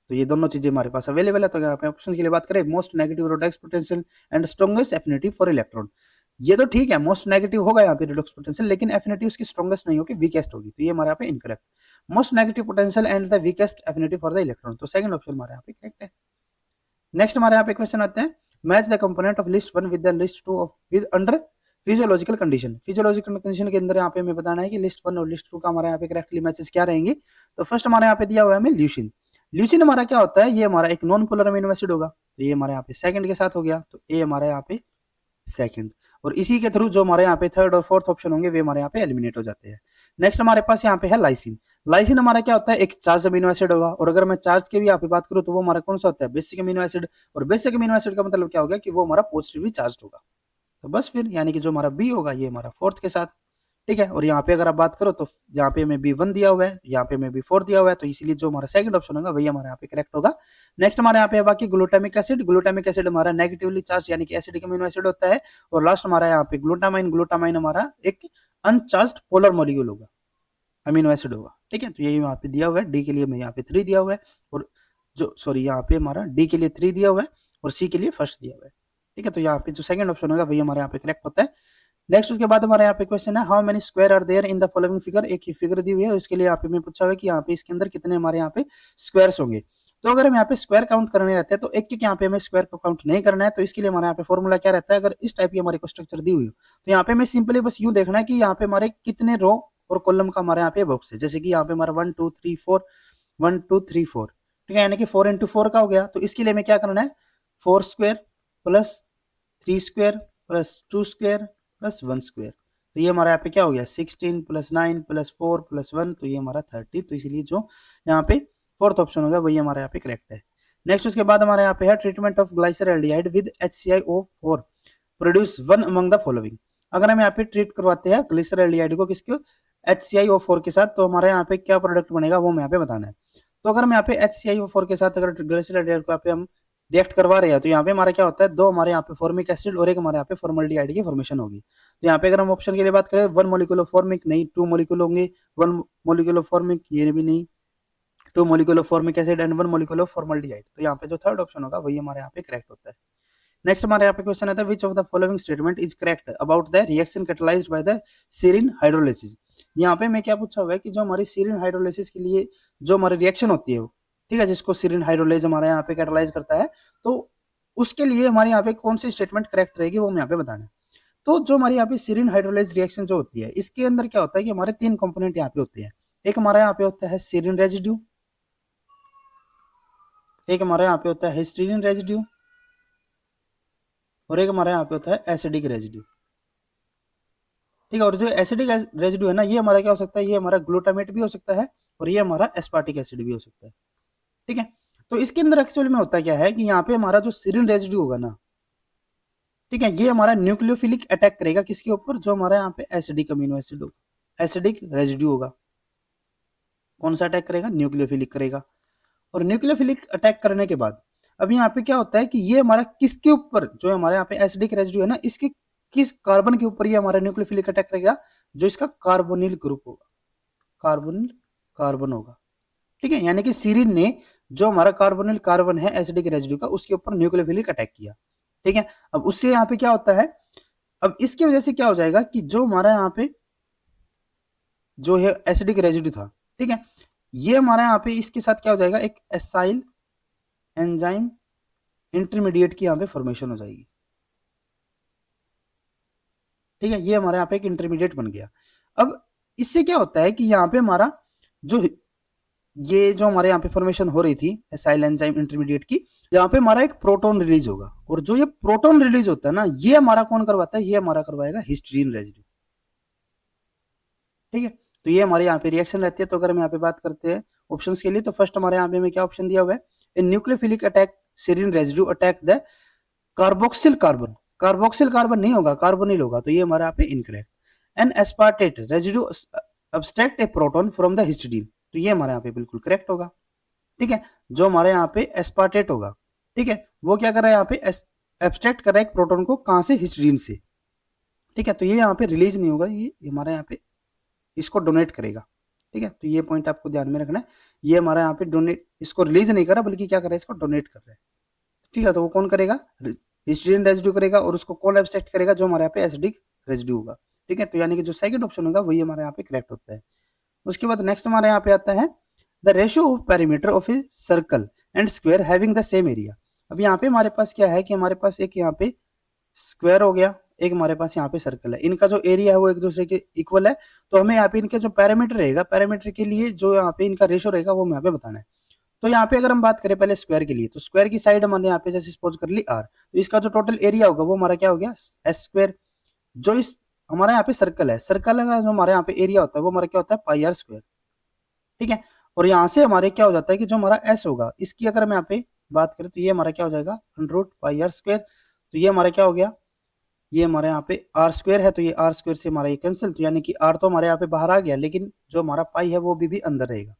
तो ये दोनों चीजें हमारे पास अवेलेबल है। तो अगर आप ऑप्शन के लिए बात करें, most negative Redux potential and strongest affinity for electron, ये तो ठीक है, मोस्ट नेगेटिव होगा यहाँ पे रिडक्स पोटेंशियल, लेकिन एफिनिटी उसकी स्ट्रॉन्गेस्ट नहीं होगी, वीकेस्ट होगी। तो ये हमारे यहाँ पे incorrect, most negative potential and the weakest affinity for the electron, तो सेकंड ऑप्शन हमारे यहाँ पे करेक्ट है। नेक्स्ट हमारे यहाँ पे क्वेश्चन आते हैं match the component of list 1 with the list 2 of with under physiological condition. Physiological condition के अंदर यहाँ पे हमें बताना है कि लिस्ट 1 और लिस्ट 2 का हमारे यहाँ पे करेक्टली मैचेस क्या रहेंगे। तो फर्स्ट हमारे यहाँ पे दिया हुआ है हमें ल्यूसिन। ल्यूसिन हमारा क्या होता है, ये हमारा एक नॉन पोलर अमीनो एसिड होगा, तो ये हमारे यहाँ पे सेकंड के साथ हो गया, तो ए हमारे यहाँ पे सेकंड, और इसी के थ्रू जो हमारे यहाँ पे थर्ड और फोर्थ ऑप्शन होंगे वे हमारे यहाँ पे एलिमिनेट हो जाते हैं। नेक्स्ट हमारे पास यहाँ पे है लाइसिन। लाइसिन हमारा क्या होता है, एक चार्ज अमीनो एसिड होगा, और अगर मैं चार्ज की भी यहाँ पे बात करूँ तो वो हमारा कौन सा होता है, बेसिक अमीनो एसिड। और बेसिक अमीनो एसिड का मतलब क्या होगा कि वो हमारा पॉजिटिवली चार्ज होगा। तो बस फिर यानी कि जो हमारा बी होगा ये हमारा फोर्थ के साथ। ठीक है, और यहाँ पे अगर आप बात करो तो यहाँ पे हमें B1 दिया हुआ है, यहाँ पे हमें B4 दिया हुआ है, तो इसीलिए जो हमारा सेकंड ऑप्शन होगा वही हमारे यहाँ पे करेक्ट होगा। नेक्स्ट हमारे यहाँ पे बाकी ग्लूटामिक एसिड। ग्लूटामिक एसिड हमारा नेगेटिवली चार्ज यानी कि एसिडिक अमीनो एसिड होता है। और लास्ट हमारा यहाँ पे ग्लूटामाइन। ग्लूटामाइन हमारा एक अनचार्ज्ड पोलर मॉलिक्यूल होगा, अमीनो एसिड होगा। ठीक है, तो ये यहाँ पे दिया हुआ है, डी के लिए मैं यहाँ पे 3 दिया हुआ है, और जो सॉरी यहाँ पे हमारा डी के लिए 3 दिया हुआ है और सी के लिए फर्स्ट दिया हुआ है। ठीक है, तो यहाँ पे जो सेकंड ऑप्शन होगा वही हमारे यहाँ पे करेक्ट होता है। नेक्स्ट उसके बाद हमारे यहाँ पे क्वेश्चन है, how many square are there in the following figure. एक ही फिगर दी हुई है, उसके लिए यहाँ पे मैं पूछा हुआ है कि यहाँ पे इसके अंदर कितने हमारे यहाँ पे स्क्वायर्स होंगे। तो अगर हम यहाँ पे स्क्वायर काउंट करने रहते हैं तो एक एक यहाँ पे हमें स्क्वायर को काउंट नहीं करना है। तो इसके लिए हमारे यहाँ पे फॉर्मूला क्या रहता है, अगर इस टाइप की हमारी को स्ट्रक्चर दी हुई हो तो यहाँ पे हमें सिंपली बस यूं देखना है कि यहाँ पे हमारे कितने रो और कॉलम का हमारे यहाँ पे बॉक्स है। जैसे कि यहाँ पे हमारा 1 2 3 4 1 2 3 4, ठीक है, यानी कि 4 इंटू 4 का हो गया। तो इसके लिए हमें क्या करना है, 4 square plus 3 square plus 2 square plus 1 square. तो ये हमारा यहाँ पे क्या हो गया, 16 प्लस 9 प्लस 4 प्लस 1, तो ये हमारा 30। तो इसलिए जो यहाँ पे फोर्थ ऑप्शन होगा वही हमारे यहाँ पे करेक्ट है। नेक्स्ट उसके बाद हमारे यहाँ पे है, treatment of glyceraldehyde with HClO4 produce one among the following. अगर हम यहाँ पे ट्रीट करवाते हैं ग्लिसरल्डिहाइड को किसको, HClO4 के साथ, तो हमारे यहाँ पे क्या प्रोडक्ट बनेगा वो हमें यहाँ पे बताना है। तो अगर हम यहाँ पे HClO4 के साथ अगर ग्लिसरल्डिहाइड को यहाँ पे हम रिएक्ट करवा रहे हैं तो यहाँ पे हमारा क्या होता है, दो हमारे यहाँ पे फॉर्मिक एसिड और एक हमारे यहाँ पे फॉर्मल्डिहाइड की फॉर्मेशन होगी। तो यहाँ पे अगर हम ऑप्शन के लिए बात करें, 1 मोलिकुलर फॉर्मिक नहीं, 2 मोलिकुल होंगे, 1 मोलिकुलर फॉर्मिक ये भी नहीं, 2 molecular formic acid and 1 molecular formaldehyde. तो यहाँ पे जो थर्ड ऑप्शन होगा वही हमारे यहाँ पे करेक्ट होता है। नेक्स्ट हमारे यहाँ पे क्वेश्चन आता है, which of the following statement is correct about the reaction catalysed by the serine hydrolysis. यहाँ पे मैं क्या पूछा हुआ है कि जो हमारी सेरीन हाइड्रोलिसिस के लिए जो हमारी रिएक्शन होती है, ठीक है, जिसको सेरीन हाइड्रोलाइज हमारे यहाँ पे कैटलाइज करता है, तो उसके लिए हमारे यहाँ पे कौन सी स्टेटमेंट करेक्ट रहेगी वो हम यहाँ पे बताना है। तो जो हमारे यहाँ पे सेरीन हाइड्रोलाइज रिएक्शन जो होती है, इसके अंदर क्या होता है कि हमारे 3 कंपोनेंट यहाँ पे होते हैं। एक हमारे यहाँ पे होता है सेरीन रेजिड्यू, एक हमारे यहाँ पे होता है हिस्टीडीन रेजिड्यू, और एक हमारे यहाँ पे होता है एसिडिक रेजिड्यू। ठीक है, और जो एसिडिक रेजिड्यू है ना, ये हमारा क्या हो सकता है, ये हमारा ग्लूटामेट भी हो सकता है और ये हमारा एस्पार्टिक एसिड भी हो सकता है। ठीक है, तो इसके अंदर एक्चुअली में होता क्या है कि यहाँ पे हमारा जो सेरीन रेजिड्यू होगा ना, ठीक है, ये हमारा न्यूक्लियोफिलिक अटैक करेगा किसके ऊपर, जो हमारा यहाँ पे एसिडिक अमीनो एसिड होगा, एसिडिक रेजिड्यू होगा। कौन सा अटैक करेगा, न्यूक्लियोफिलिक करेगा। और न्यूक्लियोफिलिक अटैक करने के बाद अब यहाँ पे क्या होता है कि ये हमारा किसके ऊपर, जो हमारे यहाँ पे एसिडिक रेजिड्यू है ना, इसके किस कार्बन के ऊपर ये हमारा न्यूक्लियोफिलिक अटैक करेगा, जो इसका कार्बोनिल ग्रुप होगा, कार्बोनिल कार्बन होगा। ठीक है, यानी कि सीरीन ने जो हमारा कार्बोनिल कार्बन है एसिडिक रेजिड्यू का, उसके ऊपर न्यूक्लियोफिलिक अटैक किया। ठीक है, अब उससे यहाँ पे क्या होता है, अब इसकी वजह से क्या हो जाएगा कि जो हमारा यहाँ पे जो है एसिडिक रेजिड्यू था, ठीक है, ये हमारा यहाँ पे इसके साथ क्या हो जाएगा, एक एसाइल एंजाइम इंटरमीडिएट की यहाँ पे फॉर्मेशन हो जाएगी। ठीक है, ये हमारे यहाँ पे एक इंटरमीडिएट बन गया। अब इससे क्या होता है कि यहाँ पे हमारा जो ये जो हमारे यहाँ पे फॉर्मेशन हो रही थी एसाइल एंजाइम इंटरमीडिएट की, यहाँ पे हमारा एक प्रोटॉन रिलीज होगा, और जो ये प्रोटॉन रिलीज होता है ना, ये हमारा कौन करवाता है, ये हमारा करवाएगा हिस्टीडीन रेजिड्यू। ठीक है, तो ये हमारे यहाँ पे रिएक्शन रहती है। तो अगर हम यहाँ पे बात करते हैं ऑप्शंस के लिए, तो फर्स्ट हमारे यहाँ पे हमें क्या ऑप्शन दिया हुआ है, in nucleophilic attack serine residue attack the carboxyl carbon, carboxyl carbon नहीं होगा, कार्बोनिल होगा, तो ये हमारे यहाँ पे incorrect. An aspartate residue abstract a proton from the histidine, तो ये हमारे यहाँ पे बिल्कुल करेक्ट होगा। ठीक है, जो हमारे यहाँ पे एस्पार्टेट होगा, ठीक है, वो क्या कर रहा है यहाँ पे, एब्स्ट्रैक्ट कर रहा है एक प्रोटॉन को, कहां से, हिस्टीडीन से। ठीक है, तो ये यहाँ पे रिलीज नहीं होगा, ये हमारे यहाँ पे इसको डोनेट करेगा। ठीक है, तो ये पॉइंट आपको ध्यान में रखना है, ये हमारा यहाँ पे डोनेट, इसको रिलीज नहीं कर रहा बल्कि क्या कर रहा है, इसको डोनेट कर रहा है। ठीक है, तो वो कौन करेगा, हिस्टीडीन रेजिड्यू करेगा, और उसको कौन एब्स्ट्रैक्ट करेगा, जो हमारे यहाँ पे एसिडिक रेजिड्यू होगा। ठीक है, तो यानी कि जो सेकंड ऑप्शन होगा वही हमारे यहाँ पे करेक्ट होता है। उसके बाद नेक्स्ट हमारे यहाँ पे आता है, the ratio of perimeter of a circle and square having the same area. अब यहाँ पे हमारे पास क्या है कि हमारे पास एक यहाँ पे स्क्वायर हो गया, एक हमारे पास यहाँ पे सर्कल है, इनका जो एरिया है वो एक दूसरे के इक्वल है। तो हमें यहाँ पे इनके जो पैरामीटर रहेगा, पैरामीटर के लिए जो यहाँ पे इनका रेशियो रहेगा वो हमें यहाँ पे बताना है। तो यहाँ पे अगर हम बात करें पहले स्क्वायर के लिए, तो स्क्वायर की साइड हमने यहाँ पे जैसे सपोज कर ली आर, तो इसका जो टोटल एरिया होगा वो हमारा क्या हो गया, एस स्क्वायर। जो इस हमारा यहाँ पे सर्कल है, सर्कल का जो हमारे यहाँ पे एरिया होता है वो हमारा क्या होता है, पाई आर स्क्वायर। ठीक है, और यहाँ से हमारे क्या हो जाता है कि जो हमारा एस होगा, इसकी अगर हम यहाँ पे बात करें तो ये हमारा क्या हो जाएगा, रूट पाई आर स्क्वायर। तो ये हमारा क्या हो गया, ये हमारे यहाँ पे आर स्क्वायर है, तो ये आर स्क्वायर से हमारा ये कैंसिल, तो यानी कि आर तो हमारे यहाँ पे बाहर आ गया, लेकिन जो हमारा पाई है वो भी अंदर रहेगा।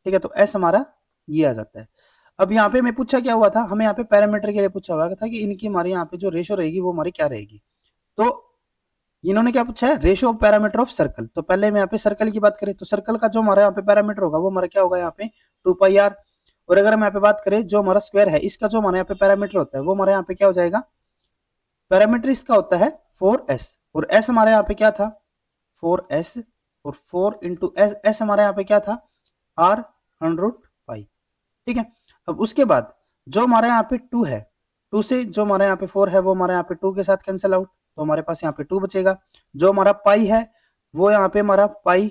ठीक है, तो एस हमारा ये आ जाता है। अब यहाँ पे मैं पूछा क्या हुआ था, हमें यहाँ पे पैरामीटर के लिए पूछा हुआ था कि इनकी हमारे यहाँ पे जो रेशो रहेगी वो हमारी क्या रहेगी। तो इन्होंने क्या पूछा है, ratio of parameter of circle. तो पहले में यहाँ पे सर्कल की बात करें तो सर्कल का जो हमारा यहाँ पे पैरामीटर होगा वो हमारा क्या होगा यहाँ पे 2πr। और अगर हम यहाँ पे बात करें जो हमारा स्क्वायर है इसका जो हमारे यहाँ पे पैरामीटर होता है वो हमारे यहाँ पे क्या हो जाएगा, पैरामीटर इसका होता है 4s। और s हमारे यहाँ पे क्या था 4s, और 4 इंटू एस हमारे यहाँ पे क्या था r 100π। ठीक है। अब उसके बाद जो हमारे यहाँ पे 2 है, 2 से जो हमारे यहाँ पे 4 है वो हमारे यहाँ पे 2 के साथ कैंसिल आउट, तो हमारे पास यहाँ पे 2 बचेगा। जो हमारा पाई है वो यहाँ पे हमारा पाई,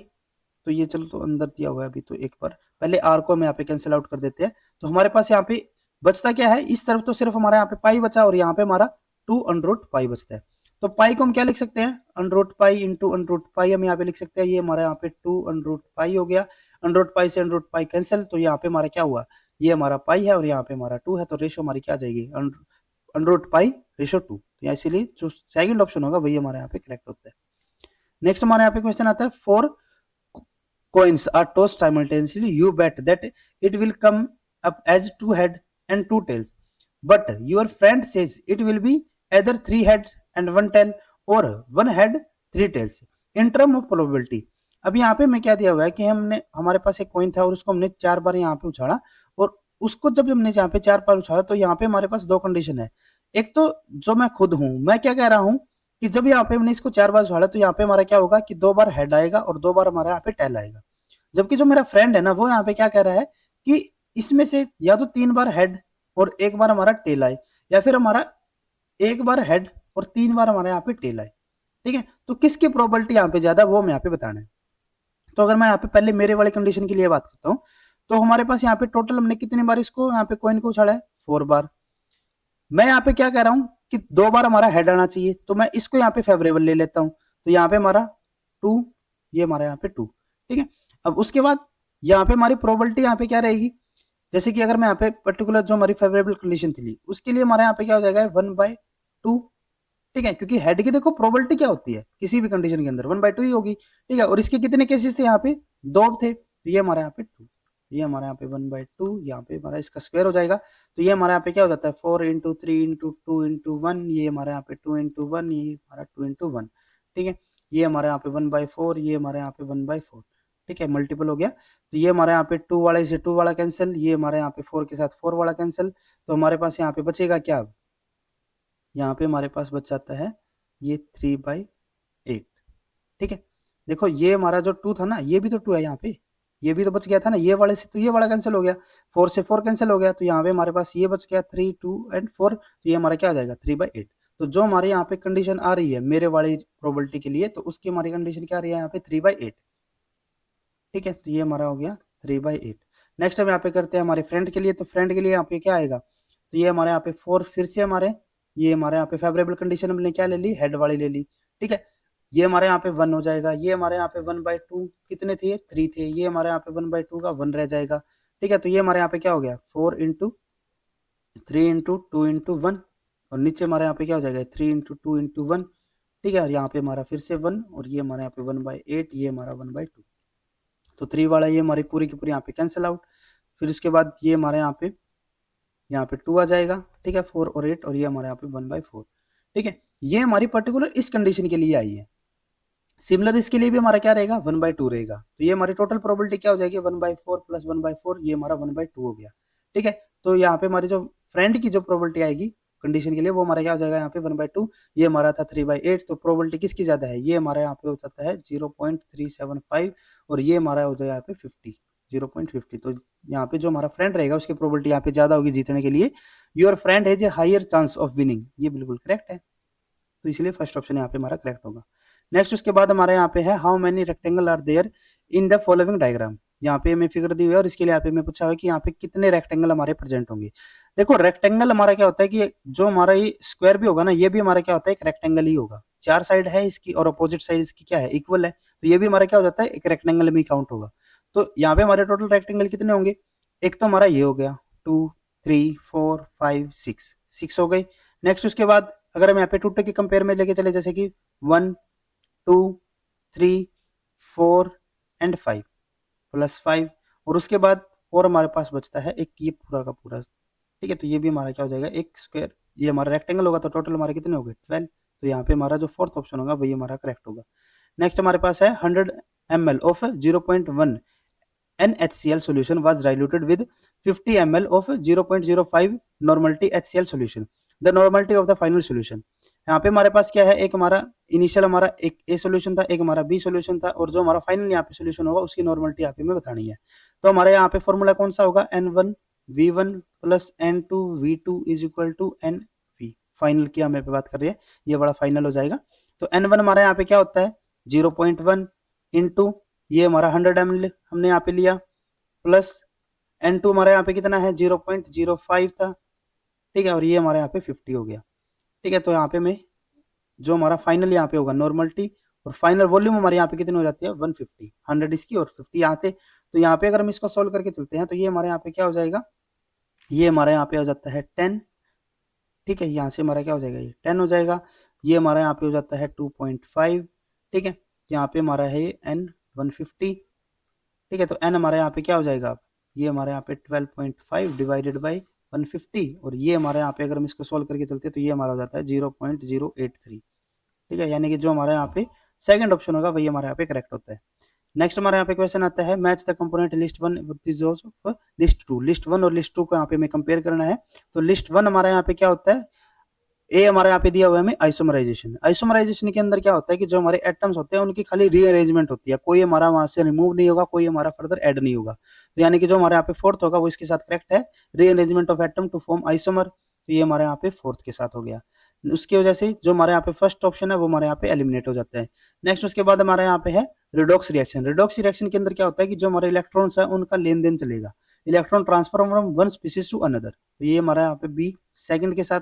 तो ये चलो तो अंदर दिया हुआ है अभी, तो एक बार पहले आर को हम यहाँ पे कैंसिल आउट कर देते हैं। तो हमारे पास यहाँ पे बचता क्या है, इस तरफ तो सिर्फ हमारा यहाँ पे पाई बचा और यहाँ पे हमारा 2 अंडर पाई बचता है। तो पाई को हम क्या लिख सकते हैं, अंडर पाई इंटू अंडर पाई हम यहाँ पे लिख सकते हैं। ये हमारा यहाँ पे 2 अंडर पाई हो गया, अंडर पाई से अंडर पाई कैंसिल, तो यहाँ पे हमारा क्या हुआ, ये हमारा पाई है और यहाँ पे हमारा 2 है, तो रेशो हमारी क्या आ जाएगी अंडर पाई रेशो 2। तो इसीलिए जो सेकंड ऑप्शन होगा वही हमारे यहाँ पे करेक्ट होता है। नेक्स्ट हमारे यहाँ पे क्वेश्चन आता है, 4 coins are tossed simultaneously, you bet that it will come up as 2 head and 2 tails, but your friend says it will be either 3 heads and 1 tail or 1 head 3 tails in term of probability। अब यहाँ पे मैं क्या दिया हुआ है कि हमने हमारे पास एक कॉइन था और उसको हमने 4 बार यहाँ पे उछाड़ा, और उसको जब हमने यहाँ पे 4 बार उछाड़ा तो यहाँ पे हमारे पास दो कंडीशन है। एक तो जो मैं खुद हूं, मैं क्या कह रहा हूं कि जब यहाँ पे हमने इसको 4 बार उछाड़ा तो यहाँ पे हमारा क्या होगा कि 2 बार हेड आएगा और 2 बार हमारा यहाँ पे टेल आएगा। जबकि जो मेरा फ्रेंड है ना वो यहाँ पे क्या कह रहा है कि इसमें से या तो 3 बार हेड और 1 बार हमारा टेल आए, या फिर हमारा 1 बार हेड और 3 बार हमारे यहाँ पे टेल आए। ठीक है, तो किसकी प्रोबेबिलिटी यहाँ पे ज्यादा वो मैं यहाँ पे बताना है। तो अगर मैं यहाँ पे पहले मेरे वाली कंडीशन के लिए बात करता हूँ, तो हमारे पास यहाँ पे टोटल हमने कितनी बार इसको यहाँ पे कॉइन को उछाड़ा है, 4 बार। मैं यहाँ पे क्या कह रहा हूँ कि 2 बार हमारा हेड आना चाहिए, तो मैं इसको यहाँ पे फेवरेबल ले लेता हूँ, तो यहाँ पे हमारा 2, ये हमारा यहाँ पे 2। ठीक है। अब उसके बाद यहाँ पे हमारी प्रोबेबिलिटी यहाँ पे क्या रहेगी, जैसे कि अगर मैं यहाँ पे पर्टिकुलर जो हमारी फेवरेबल कंडीशन थी उसके लिए हमारे यहाँ पे क्या हो जाएगा 1/2। ठीक है, क्योंकि हेड की देखो प्रोबेबिलिटी क्या होती है किसी भी कंडीशन के अंदर 1/2 ही होगी। ठीक है, और इसके कितने केसेस थे यहाँ पे, 2 थे, तो ये हमारे यहाँ पे 2, ये हमारे यहाँ पे 1/2, यहाँ पे हमारा इसका स्क्वायर हो जाएगा। तो ये हमारे यहाँ पे क्या हो जाता है 4 इंटू 3 इंटू 2 इंटू 1, ये हमारे यहाँ पे 2 इंटू 1, ये हमारा 2 इंटू 1। ठीक है, ये हमारे यहाँ पे 1/4, ये हमारे यहाँ पे 1/4। ठीक है, मल्टीपल हो गया। तो ये हमारे यहाँ पे 2 वाला से 2 वाला कैंसिल, ये हमारे यहाँ पे 4 के साथ 4 वाला कैंसिल, तो हमारे पास यहाँ पे बचेगा क्या, यहाँ पे हमारे पास बच जाता है ये 3/8। ठीक है, देखो ये हमारा जो 2 था ना ये भी तो 2 है यहाँ पे, ये भी तो बच गया था ना, ये वाले से तो ये वाला कैंसिल हो गया, 4 से 4 कैंसिल हो गया, तो यहाँ पे हमारे पास ये बच गया 3, 2 एंड 4, तो ये हमारा क्या आ जाएगा 3/8। तो जो हमारे यहाँ पे कंडीशन आ रही है मेरे वाली प्रोबेबिलिटी के लिए, तो उसकी हमारी कंडीशन क्या आ रही है यहाँ पे 3/8। ठीक है, तो ये हमारा हो गया 3/8। नेक्स्ट हम यहाँ पे करते हैं हमारे फ्रेंड के लिए, तो फ्रेंड के लिए यहाँ पे क्या आएगा, तो ये हमारे यहाँ पे 4, फिर से ये हमारे यहाँ पे फेवरेबल कंडीशन हमने क्या ले ली, हेड वाली ले ली। ठीक है, ये हमारे यहाँ पे 1 हो जाएगा, ये हमारे यहाँ पे 1/2 कितने थे 3 थे, ये हमारे यहाँ पे 1/2 का 1 रह जाएगा। ठीक है, तो ये हमारे यहाँ पे क्या हो गया 4 इंटू 3 इंटू 2 इंटू 1, और नीचे हमारे यहाँ पे क्या हो जाएगा 3 इंटू 2 इंटू 1। ठीक है, और यहाँ पे हमारा फिर से 1, और ये हमारे यहाँ पे 1/8, ये हमारा 1/2, तो 3 वाला ये हमारी पूरी की पूरी यहाँ पे कैंसिल आउट। फिर उसके बाद ये हमारे यहाँ पे 2 आ जाएगा। ठीक है, 4 और 8, और ये हमारे यहाँ पे 1/4। ठीक है, ये हमारी पर्टिकुलर इस कंडीशन के लिए आई है। सिमिलर इसके लिए भी हमारा क्या रहेगा 1/2 रहेगा, तो ये हमारी टोटल प्रोबेबिलिटी क्या हो जाएगी 1/4 प्लस 1/4, ये हमारा 1/2 हो गया। ठीक है, तो यहाँ पे हमारी जो फ्रेंड की जो प्रोबेबिलिटी आएगी कंडीशन के लिए वो हमारा क्या हो जाएगा यहाँ पे 1/2, ये हमारा था 3/8, तो प्रोबेबिलिटी किसकी ज्यादा है, ये हमारा यहाँ पे हो जाता है 0.375, और ये हमारा हो जाएगा यहाँ पे 50, 0.50। तो यहाँ पे जो हमारा फ्रेंड रहेगा उसकी प्रोबेबिलिटी यहाँ पे ज्यादा होगी जीतने के लिए। Your friend has a higher chance of winning, ये बिल्कुल करेक्ट है, तो इसलिए फर्स्ट ऑप्शन यहाँ पे हमारा करेक्ट होगा। नेक्स्ट उसके बाद हमारे यहाँ पे है how many rectangle are there in the following diagram. यहाँ पे हमें फिगर दी हुई है और इसके लिए यहाँ पे मैं पूछा हुआ है कि यहाँ पे कितने रेक्टेंगल हमारे प्रेजेंट होंगे। देखो रेक्टेंगल हमारा क्या होता है कि जो हमारा ये स्क्वायर भी होगा ना ये भी हमारा क्या होता है एक रेक्टेंगल ही होगा, 4 साइड है इसकी और अपोजिट साइड इसकी क्या है इक्वल है, तो ये भी हमारा क्या हो जाता है एक रेक्टेंगल में काउंट होगा। तो यहाँ पे हमारे टोटल रेक्टेंगल कितने होंगे, एक तो हमारा ये हो गया 2, 3, 4, 5, 6 हो गई। नेक्स्ट उसके बाद अगर हम यहाँ पे 2 के कंपेयर में लेके चले जैसे कि 1, 2, 3, 4 एंड 5 प्लस 5, और उसके बाद और हमारे पास बचता है एक ये पूरा का पूरा। ठीक है, तो ये भी हमारा क्या हो जाएगा एक स्क्वायर, ये हमारा रेक्टेंगल होगा तो टोटल हमारे कितने हो गए 12, तो यहाँ पे हमारा जो फोर्थ ऑप्शन होगा वही हमारा करेक्ट होगा। नेक्स्ट हमारे पास है 100 ml of 0.1 NaCl solution was diluted with 50 ml of 0.05 normality HCl solution. The normality of the final solution. यहाँ पे हमारे पास क्या है, एक हमारा इनिशियल हमारा एक ए सोल्यूशन था, एक हमारा बी सोल्यूशन था, और जो हमारा फाइनल यहाँ पे सोल्यूशन होगा उसकी नॉर्मलिटी यहाँ पे हमें बतानी है। तो हमारे यहाँ पे फॉर्मूला कौन सा होगा, N1V1 plus N2V2 is equal to NV। Final की हमें पे बात कर रही है, ये बड़ा फाइनल हो जाएगा। तो N1 हमारा यहाँ पे क्या होता है 0.1 इंटू ये हमारा 100 ml हमने यहाँ पे लिया, प्लस N2 हमारा यहाँ पे कितना है 0.05 था, ठीक है, और ये हमारे यहाँ पे 50 हो गया, ठीक है। तो यहाँ पे मैं जो हमारा फाइनल यहाँ पे होगा नॉर्मलिटी और फाइनल वॉल्यूम हमारे यहाँ पे कितनी हो जाती है 150, 100 इसकी और 50 यहाँ थे। तो यहाँ पे अगर हम इसको सोल्व करके चलते हैं तो ये हमारे यहाँ पे क्या हो जाएगा, ये हमारे यहाँ पे हो जाता है 10, ठीक है, यहाँ से हमारा क्या हो जाएगा ये 10 हो जाएगा। ये हमारा यहाँ पे हो जाता है 2.5, ठीक है, यहाँ पे हमारा है N 150, ठीक है। तो N हमारे यहाँ पे क्या हो जाएगा, अब ये हमारे यहाँ पे 12.5 डिवाइडेड बाई 150, और ये हमारे यहाँ पे अगर हम इसको सोल्व करके चलते हैं तो ये हमारा हो जाता है 0.083, ठीक है, यानी कि जो हमारे यहाँ पे सेकंड ऑप्शन होगा वही हमारे यहाँ पे करेक्ट होता है। नेक्स्ट हमारे यहाँ पे क्वेश्चन आता है match the component list 1 with list 2। List 1 और लिस्ट 2 को यहाँ पे हमें कंपेयर करना है। तो लिस्ट 1 हमारे यहाँ पे क्या होता है, ए हमारे यहाँ पे दिया हुआ है हमें आइसोमराइजेशन। आइसोमराइजेशन के अंदर क्या होता है कि जो हमारे एटम्स होते हैं उनकी खाली रीअरेंजमेंट होती है, कोई हमारा वहां से रिमूव नहीं होगा, कोई हमारा फर्दर ऐड नहीं होगा। तो यानी कि जो हमारे यहाँ पे फोर्थ होगा वो इसके साथ करेक्ट है, rearrangement of atom to form isomer. तो ये हमारे यहाँ पे फोर्थ के साथ हो गया। उसकी वजह से जो हमारे यहाँ पे फर्स्ट ऑप्शन है वो हमारे यहाँ पे एलिमिनेट हो जाता है। नेक्स्ट उसके बाद हमारे यहाँ पे है रिडॉक्स रिएक्शन। रिडॉक्स रिएक्शन के अंदर क्या होता है कि जो हमारे इलेक्ट्रॉन्स है उनका लेन देन चलेगा, electron transfer from one species to another. तो ये हमारे यहाँ पे बी सेकंड के साथ,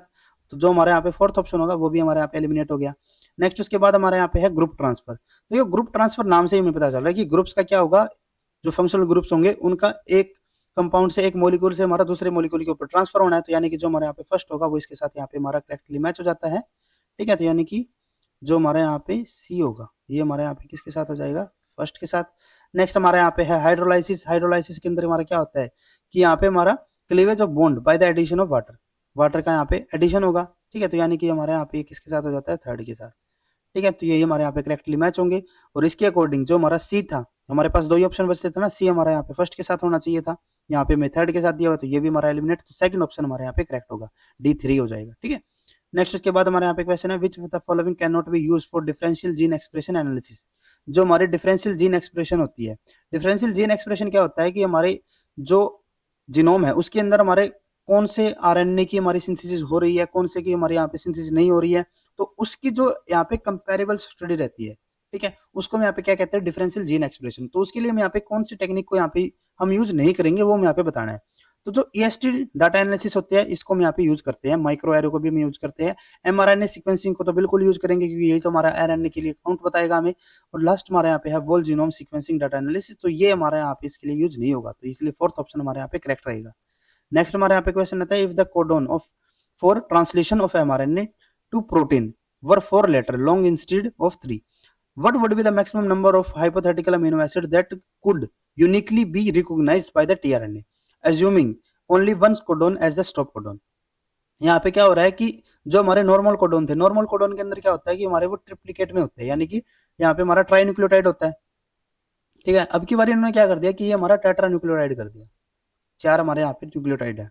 तो जो हमारे यहाँ पे फोर्थ ऑप्शन होगा वो भी हमारे यहाँ पे एलिमिनेट हो गया। नेक्स्ट उसके बाद हमारे यहाँ पे है ग्रुप ट्रांसफर। देखिए ग्रुप ट्रांसफर नाम से ही हमें पता चल रहा है कि ग्रुप्स का क्या होगा, जो फंक्शनल ग्रुप्स होंगे उनका एक कंपाउंड से एक मॉलिक्यूल से हमारा दूसरे मॉलिक्यूल के ऊपर ट्रांसफर होना है। तो यानी कि जो हमारे यहाँ पे फर्स्ट होगा वो इसके साथ यहाँ पे हमारा करेक्टली मैच हो जाता है, ठीक है। तो यानी कि जो हमारे यहाँ पे सी होगा ये हमारे यहाँ पे किसके साथ हो जाएगा, फर्स्ट के साथ। नेक्स्ट हमारे यहाँ पे है हाइड्रोलाइसिस। हाइड्रोलाइसिस के अंदर हमारा क्या होता है कि यहाँ पे हमारा cleavage of bond by the addition of water, water का यहाँ पे एडिशन होगा, ठीक है। तो यानी कि हमारे यहाँ पे किसके साथ हो जाता है, थर्ड के साथ, ठीक है। तो ये हमारे यहाँ पे करेक्टली मैच होंगे। और इसके अकॉर्डिंग जो हमारा सी था, हमारे पास दो ही ऑप्शन बचते थे ना, सी हमारा यहाँ पे फर्स्ट के साथ होना चाहिए था, यहाँ पे मैं थर्ड के साथ दिया हुआ, तो ये भी हमारा एलिमिनेट, तो सेकंड ऑप्शन हमारे यहाँ पे करेक्ट होगा, D3 हो जाएगा, ठीक है। नेक्स्ट उसके बाद हमारे यहाँ पे क्वेश्चन है which of the following can not be used for differential gene expression analysis. जो हमारे डिफरेंशियल जीन एक्सप्रेशन होती है, डिफरेंशियल जीन एक्सप्रेशन क्या होता है कि हमारे जो जीनोम है उसके अंदर हमारे कौन से आरएनए की हमारी सिंथेसिस हो रही है, कौन से की हमारे यहाँ पे सिंथेसिस नहीं हो रही है, तो उसकी जो यहाँ पे कंपेरेबल स्टडी रहती है, ठीक है, उसको हम यहाँ पे क्या कहते हैं, डिफरेंशियल जीन एक्सप्रेशन। तो उसके लिए हम यहाँ पे कौन सी टेक्निक को यहाँ पे हम यूज नहीं करेंगे वो हम यहाँ पे बताना है। तो जो EST डाटा एनालिसिस होती है इसको हम यहाँ पे यूज करते हैं, माइक्रो एरो को भी हम यूज करते हैं, mRNA सीक्वेंसिंग को तो बिल्कुल यूज करेंगे क्योंकि यही तो हमारा RNA के लिए काउंट बताएगा हमें। और लास्ट हमारे यहाँ पे है whole genome sequencing data analysis, तो ये हमारे यहाँ पे इसके लिए यूज नहीं होगा, तो इसलिए फोर्थ ऑप्शन हमारे यहाँ पे करेक्ट रहेगा। नेक्स्ट हमारे यहाँ पे क्वेश्चन आता है if the codon of for translation of mRNA to protein were 4 letter long instead of 3, what would be the maximum number of hypothetical amino acid that could uniquely be recognized by the tRNA assuming only one codon as the stop codon। यहाँ पे क्या हो रहा है कि जो हमारे normal codon थे, नॉर्मल कोडोन के अंदर क्या होता है कि हमारे वो ट्रिप्लिकेट में होते हैं, यानी कि यहाँ पे हमारा ट्राई न्यूक्लियोटाइड होता है, ठीक है। अब की बार इन्होंने क्या कर दिया कि ये हमारा टेट्रा न्यूक्लियोटाइड कर दिया, 4 हमारे यहाँ पे न्यूक्लियोटाइड है,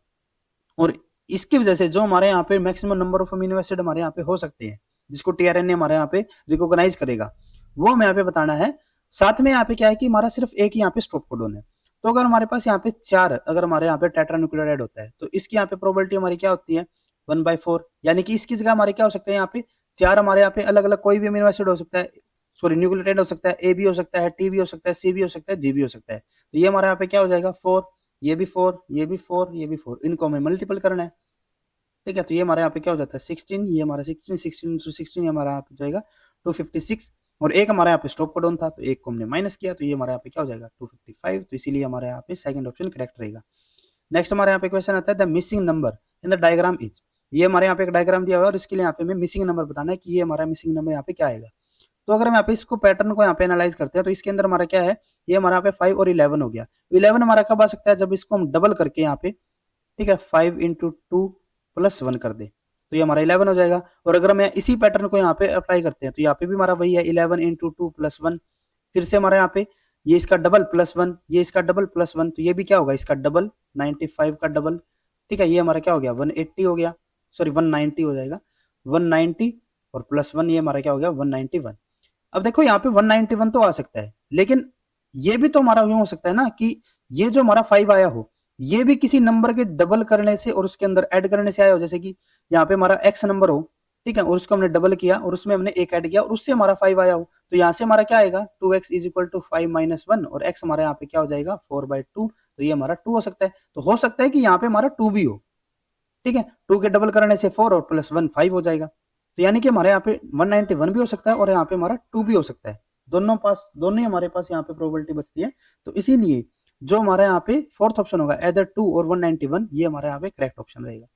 और इसकी वजह से जो हमारे यहाँ पे maximum number of amino acid हमारे यहाँ पे हो सकते हैं जिसको टीआरएनए हमारे यहाँ पे रिकॉग्नाइज करेगा वो हमें यहाँ पे बताना है। साथ में यहाँ पे क्या है कि हमारा सिर्फ एक ही यहाँ पे स्टॉप कोडोन है, तो अगर हमारे पास यहाँ पे 4 अगर हमारे यहाँ पे टेट्रा न्यूक्लियोटाइड होता है तो इसकी यहाँ पे प्रोबेबिलिटी हमारी क्या होती है 1/4, यानी कि इसकी जगह हमारे क्या हो सकते हैं यहाँ पे 4 हमारे यहाँ पे अलग अलग कोई भी अमीनो एसिड हो सकता है, सॉरी न्यूक्लियोटाइड हो सकता है, ए भी हो सकता है, टी भी हो सकता है, सी भी हो सकता है, जी भी हो सकता है। तो ये हमारे यहाँ पे क्या हो जाएगा 4, ये भी 4, ये भी 4, ये भी 4, इनको हमें मल्टीपल करना है, ठीक है। तो ये हमारे यहाँ पे क्या हो जाता है 16, ये हमारा 16, 16 × 16 हमारा यहाँ पे जाएगा 256, और एक हमारे यहाँ पे स्टॉप कोडोन था तो एक को हमने माइनस किया, तो ये हमारे यहाँ पे क्या हो जाएगा 255, तो इसीलिए हमारे यहाँ पे सेकंड ऑप्शन करेक्ट रहेगा। नेक्स्ट हमारे यहाँ पे क्वेश्चन आता है the missing number in the diagram is. ये हमारे यहाँ पे एक डायग्राम दिया हुआ है और इसके लिए यहाँ पे हमें मिसिंग नंबर बताना है कि ये हमारा मिसिंग नंबर यहाँ पे क्या आएगा। तो अगर हम यहाँ पे इसको पैटर्न को यहाँ पे एनालाइज करते हैं तो इसके अंदर हमारा क्या है, ये हमारा यहाँ पे 5 और 11 हो गया। 11 हमारा कब आ सकता है, जब इसको हम डबल करके यहाँ पे, ठीक है, 5 × 2 + 1 कर दे, तो ये हमारा 11 हो जाएगा। और अगर मैं इसी पैटर्न को यहाँ पे अप्लाई करते हैं तो यहाँ पे भी हमारा वही है 11 इंटू 2 प्लस 1, फिर से हमारा यहाँ पे ये इसका डबल प्लस 1, ये इसका डबल प्लस 1, तो ये भी क्या होगा इसका डबल 95 का डबल। ठीक है, ये हमारा क्या हो गया 180 हो गया, सॉरी 190 हो जाएगा, 190 और प्लस 1 ये हमारा क्या हो गया 191। अब देखो यहाँ पे 191 तो आ सकता है, लेकिन ये भी तो हमारा यूं हो सकता है ना कि ये जो हमारा 5 आया हो ये भी किसी नंबर के डबल करने से और उसके अंदर ऐड करने से आया हो। जैसे कि यहाँ पे हमारा x नंबर हो, ठीक है, और उसको हमने डबल किया और उसमें हमने एक ऐड किया और उससे हमारा 5 आया हो, तो यहाँ से हमारा क्या आएगा 2x is equal to 5 minus 1 और x हमारे यहाँ पे क्या हो जाएगा 4/2, तो ये हमारा 2 हो सकता है। तो हो सकता है कि यहाँ पे हमारा 2 भी हो, ठीक है, 2 के डबल करने से 4 और प्लस 1 5 हो जाएगा। तो यानी कि हमारे यहाँ पे 191 भी हो सकता है और यहाँ पे हमारा 2 भी हो सकता है, दोनों ही हमारे पास यहाँ पे प्रोबेबिलिटी बचती है। तो इसीलिए जो हमारे यहाँ पे फोर्थ ऑप्शन होगा एदर 2 और 191, ये हमारे यहाँ पे करेक्ट ऑप्शन रहेगा।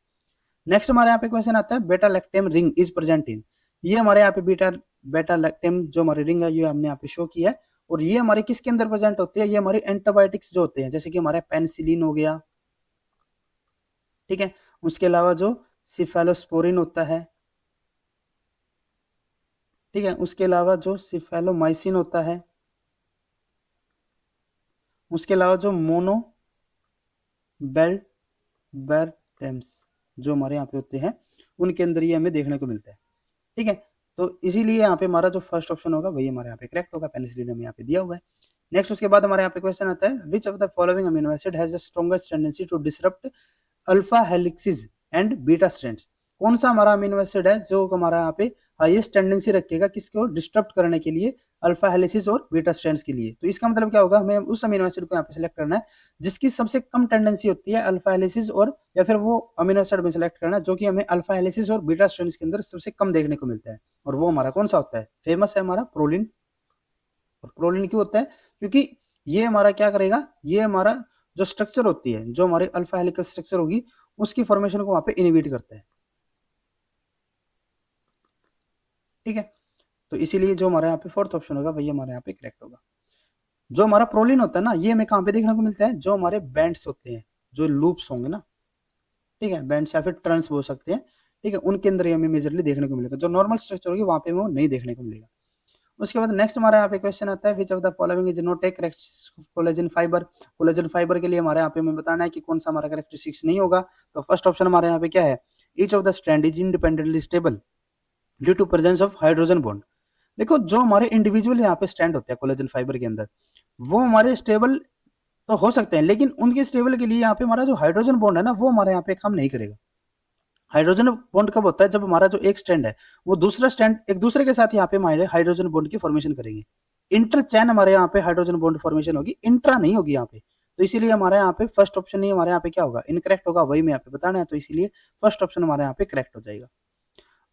नेक्स्ट हमारे यहाँ पे क्वेश्चन आता है बेटा lactam ring is present in, ये हमारे यहाँ पे बेटा लैक्टेम जो हमारी रिंग है ये हमने यहाँ पे शो किया है, और ये हमारे किसके अंदर प्रेजेंट होती है, ये हमारी एंटीबायोटिक्स जो होते हैं, जैसे कि हमारा पेनिसिलिन हो गया, ठीक है, उसके अलावा जो सिफेलोस्पोरिन होता है, ठीक है, उसके अलावा जो सिफेलोमाइसिन होता है, उसके अलावा जो मोनो बेल्टेम्स जो हमारे यहाँ पे होते हैं उनके अंदर ये हमें देखने को मिलता है, ठीक है। तो इसीलिए यहाँ पे हमारा जो फर्स्ट ऑप्शन होगा वही हमारे यहाँ पे करेक्ट होगा, पेनिसिलिन हमें यहाँ पे दिया हुआ है। नेक्स्ट उसके बाद हमारे यहाँ पे क्वेश्चन आता है which of the following amino acid has the strongest tendency to disrupt alpha helices and beta strands, कौन सा हमारा अमीनो एसिड है जो हमारा यहाँ पे हाईएस्ट टेंडेंसी रखेगा किसको डिस्टर्ब करने के लिए, अल्फा हेलिसिस और बीटा स्ट्रैंड्स के लिए। तो इसका मतलब क्या होगा, हमें उस अमीनो एसिड को यहाँ पे सिलेक्ट करना है जिसकी सबसे कम टेंडेंसी होती है अल्फा हेलिसिस, और या फिर वो अमीनो एसिड में सिलेक्ट करना है जो कि हमें अल्फा हेलिसिस और बीटा स्ट्रैंड्स के अंदर सबसे कम देखने को मिलता है, और वो हमारा कौन सा होता है, फेमस है हमारा प्रोलिन। और प्रोलिन क्यों होता है, क्योंकि ये हमारा क्या करेगा, ये हमारा जो स्ट्रक्चर होती है जो हमारी अल्फा हेलिकल स्ट्रक्चर होगी उसकी फॉर्मेशन को वहां पे इनहिबिट करता है, ठीक है। तो इसीलिए जो हमारे यहाँ पे फोर्थ ऑप्शन होगा वही हमारे यहाँ पे करेक्ट होगा। जो हमारा प्रोलिन होता है ना ये हमें कहाँ पे देखने को मिलता है, जो हमारे बैंड्स होते हैं, जो लूप्स होंगे ना, ठीक है, बैंड्स या फिर टर्न्स बोल सकते हैं, ठीक है, उनके अंदर हमें मेजरली देखने को मिलेगा, जो नॉर्मल स्ट्रक्चर होगी वहां पे वो नहीं देखने को मिलेगा। उसके बाद नेक्स्ट हमारे यहाँ पे क्वेश्चन आता है which of the following is not a collagen fibre, collagen fibre के लिए हमारे यहाँ पे हमें बताना है कि कौन सा हमारा करेक्टरिस्टिक्स नहीं होगा। तो फर्स्ट ऑप्शन हमारे यहाँ पे क्या है, each of the strand is independently stable due to presence of hydrogen bond. देखो जो हमारे इंडिविजुअल यहाँ पे स्टैंड होते हैं कोलेजन फाइबर के अंदर वो हमारे स्टेबल तो हो सकते हैं, लेकिन उनके स्टेबल के लिए यहाँ पे हमारा जो हाइड्रोजन बॉन्ड है ना वो हमारे यहाँ पे काम नहीं करेगा। हाइड्रोजन बॉन्ड कब होता है, जब हमारा जो एक स्टैंड है वो दूसरा स्टैंड एक दूसरे के साथ यहाँ पे हमारे हाइड्रोजन बॉन्ड की फॉर्मेशन करेंगे। इंटर चैन हमारे यहाँ पे हाइड्रोजन बॉन्ड फॉर्मेशन होगी, इंट्रा नहीं होगी यहाँ पे। तो इसीलिए हमारे यहाँ पे फर्स्ट ऑप्शन नहीं, हमारे यहाँ पे क्या होगा इनकरेक्ट होगा, वही मैं यहाँ पे बताना है, तो इसीलिए फर्स्ट ऑप्शन हमारे यहाँ पे करेक्ट हो जाएगा।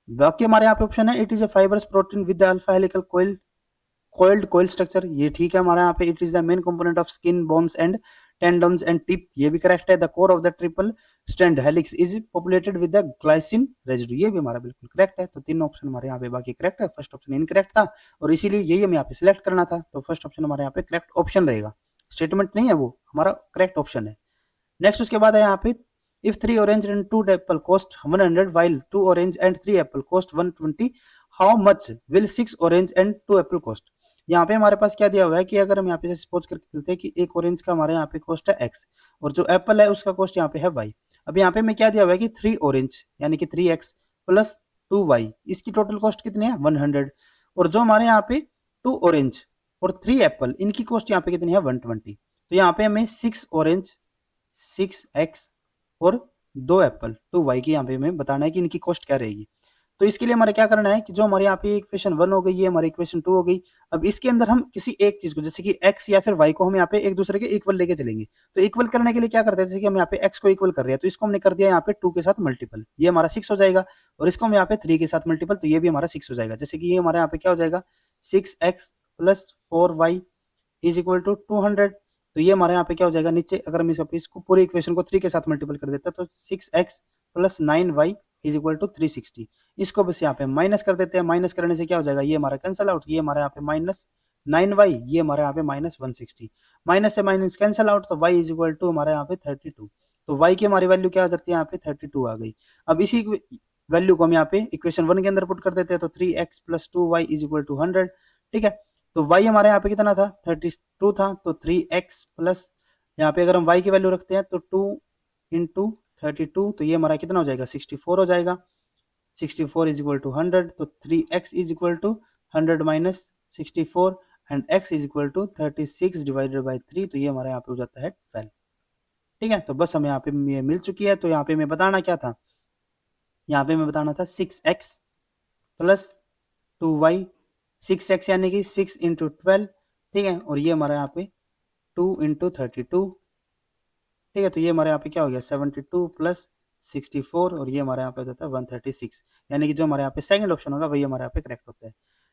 बाकी हमारे यहाँ पे ऑप्शन है it is a fibrous protein with alpha helical coiled coil structure, ये ठीक है हमारे यहाँ पे। It is the main component of skin bones and tendons and tip, ये भी करेक्ट है। The core of the triple strand helix is populated with the glycine residue, ये भी हमारा बिल्कुल करेक्ट है। तो तीनों ऑप्शन हमारे यहाँ पे बाकी करेक्ट है, फर्स्ट ऑप्शन इनकरेक्ट था और इसीलिए यही हमें यहाँ पे सिलेक्ट करना था, तो फर्स्ट ऑप्शन हमारे यहाँ पे करेक्ट ऑप्शन रहेगा, स्टेटमेंट नहीं है, वो हमारा करेक्ट ऑप्शन है। नेक्स्ट उसके बाद है यहाँ पे if 3 orange and 2 apple cost 100 while 2 orange and 3 apple cost 120 how much will 6 orange and 2 apple cost। यहाँ पे हमारे पास क्या दिया हुआ है कि अगर हम यहाँ पे सपोज करके चलते हैं कि एक ऑरेंज का हमारे यहाँ पे कॉस्ट है x और जो एप्पल है उसका कॉस्ट यहाँ पे है y। अब यहाँ पे मैं क्या दिया हुआ है कि 3 ऑरेंज यानी कि 3x प्लस 2y, इसकी टोटल कॉस्ट कितनी है 100, और जो हमारे यहाँ पे 2 ऑरेंज और 3 एप्पल इनकी कॉस्ट यहाँ पे कितनी है 120। तो यहाँ पे हमें 6 ऑरेंज 6x और 2 एप्पल 2y की यहाँ पे हमें बताना है कि इनकी कॉस्ट क्या रहेगी। तो इसके लिए हमारे क्या करना है कि जो हमारे यहाँ पे इक्वेशन 1 हो गई ये हमारी इक्वेशन 2 हो गई। अब इसके अंदर हम किसी एक चीज को जैसे कि x या फिर y को हम यहाँ पे एक दूसरे के इक्वल लेके चलेंगे। तो इक्वल करने के लिए क्या करते हैं, जैसे कि हम यहाँ पे x को इक्वल कर रहे हैं तो इसको हमने कर दिया यहाँ पे 2 के साथ मल्टीपल, ये हमारा 6 हो जाएगा, और इसको हम यहाँ पे 3 के साथ मल्टीपल तो ये भी हमारा 6 हो जाएगा। जैसे कि ये हमारे यहाँ पे क्या हो जाएगा 6x plus 4y is equal to 200। तो ये हमारे यहाँ पे क्या हो जाएगा नीचे, अगर हम इसको पूरी इक्वेशन को 3 के साथ मल्टीपल कर देते हैं तो 6x plus 9y is equal to 360। इसको बस यहाँ पे माइनस कर देते हैं, माइनस करने से क्या हो जाएगा ये हमारा कैंसल आउट, ये हमारे यहाँ पे माइनस 9y, ये हमारे यहाँ पे माइनस 160, माइनस से माइनस कैंसल आउट तो y इज इक्वल टू हमारे यहाँ पे 32। तो y की हमारी वैल्यू क्या हो जाती है यहाँ पे 32 आ गई। अब इसी वैल्यू को हम यहाँ पे इक्वेशन 1 के अंदर पुट कर देते हैं, तो 3x plus 2y is equal to 100। ठीक है, तो y हमारे यहाँ पे कितना था, 32 था, तो 3x प्लस यहाँ पे अगर हम y की वैल्यू रखते हैं तो 2 इंटू 32, तो ये हमारा कितना हो जाएगा, 64 हो जाएगा। 64 इज इक्वल टू 100, तो 3x is equal to 100 minus 64 and x is equal to 36 divided by 3, तो ये हमारा यहाँ पे हो जाता है 12। ठीक है, तो बस हमें यहाँ पे ये मिल चुकी है। तो यहाँ पे मैं बताना क्या था, यहाँ पे मैं बताना था 6x प्लस 2y, 6x यानी कि 6 इंटू 12। ठीक है, और ये हमारा यहाँ पे 2 इंटू 32। ठीक है, तो ये हमारे यहाँ पे क्या हो गया, 72 प्लस 64, और ये हमारे यहाँ पे हो जाता है 136, यानी कि जो हमारे यहाँ पे सेकंड ऑप्शन होगा वही हमारे यहाँ पे करेक्ट होता है।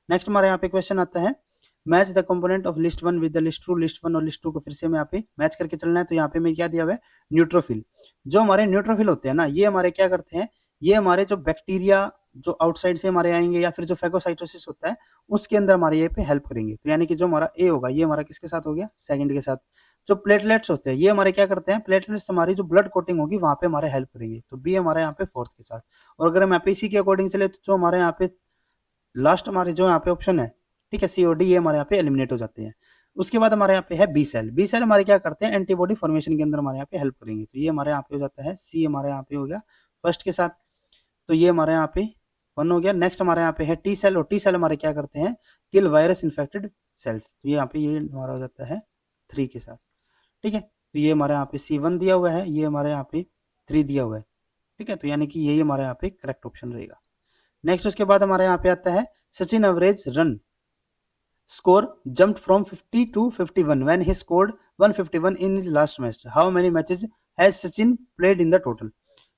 नेक्स्ट हमारे यहाँ पे क्वेश्चन आता है, match the component of list 1 with the list 2। List 1 और लिस्ट 2 को फिर से हमें यहाँ पे मैच करके चलना है। तो यहाँ पे मैं क्या दिया हुआ है, न्यूट्रोफिल। जो हमारे न्यूट्रोफिल होते हैं ना, ये हमारे क्या करते हैं, ये हमारे जो बैक्टीरिया जो आउटसाइड से हमारे आएंगे या फिर जो फैगोसाइटोसिस होता है उसके अंदर हमारे ये पे हेल्प करेंगे। तो यानी कि जो हमारा ए होगा ये हमारा किसके साथ हो गया, सेकंड के साथ। जो प्लेटलेट्स होते हैं ये हमारे क्या करते हैं, प्लेटलेट्स हमारी जो ब्लड कोटिंग होगी वहां पे हमारे हेल्प करेंगे। तो बी हमारे यहाँ पे फोर्थ के साथ। और अगर हम यहाँ पे इसी के अकॉर्डिंग चले तो जो हमारे यहाँ पे लास्ट हमारे जो यहाँ पे ऑप्शन है, ठीक है, सी और डी, ये हमारे यहाँ पे एलिमिनेट हो जाते हैं। उसके बाद हमारे यहाँ पे है बी सेल। बी सेल हमारे क्या करते हैं, एंटीबॉडी फॉर्मेशन के अंदर हमारे यहाँ पे हेल्प करेंगे। तो ये हमारे यहाँ पे हो जाता है सी हमारे यहाँ पे हो गया फर्स्ट के साथ। तो ये हमारे यहाँ पे 1 हो गया। नेक्स्ट हमारे यहाँ पे है टी सेल, और टी सेल हमारे क्या करते हैं, किल वायरस इन्फेक्टेड सेल्स। तो ये यहाँ पे ये हमारा हो जाता है 3 के साथ। ठीक है, तो ये हमारे यहाँ पे C1 दिया हुआ है, ये हमारे यहाँ पे 3 दिया हुआ है। ठीक है, तो यानी कि यही हमारे यहाँ पे करेक्ट ऑप्शन रहेगा। नेक्स्ट उसके बाद हमारे यहाँ पे आता है, Sachin average run score jumped from 50 to 51 when he scored 151 in his last match. How many matches has Sachin played in the total?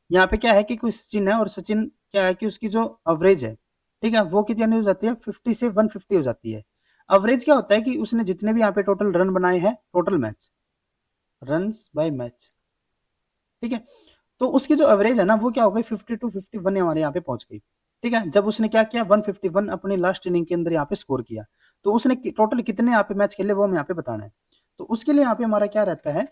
यहाँ पे क्या है कि कोई सचिन है और सचिन क्या है कि उसकी जो एवरेज है, ठीक है, वो कितनी हो जाती है, 50 से 150 हो जाती है। एवरेज क्या होता है कि उसने जितने भी यहाँ पे टोटल रन बनाए हैं, total match run by match. ठीक है, तो उसकी जो एवरेज है ना वो क्या हो गई, 50 टू 51 हमारे यहाँ पे पहुंच गई। ठीक है, जब उसने क्या किया, 151 अपनी लास्ट इनिंग के अंदर यहाँ पे स्कोर किया। तो उसने टोटल कितने यहाँ पे मैच खेले वो हमें यहाँ पे बताना है। तो उसके लिए यहाँ पे हमारा क्या रहता है,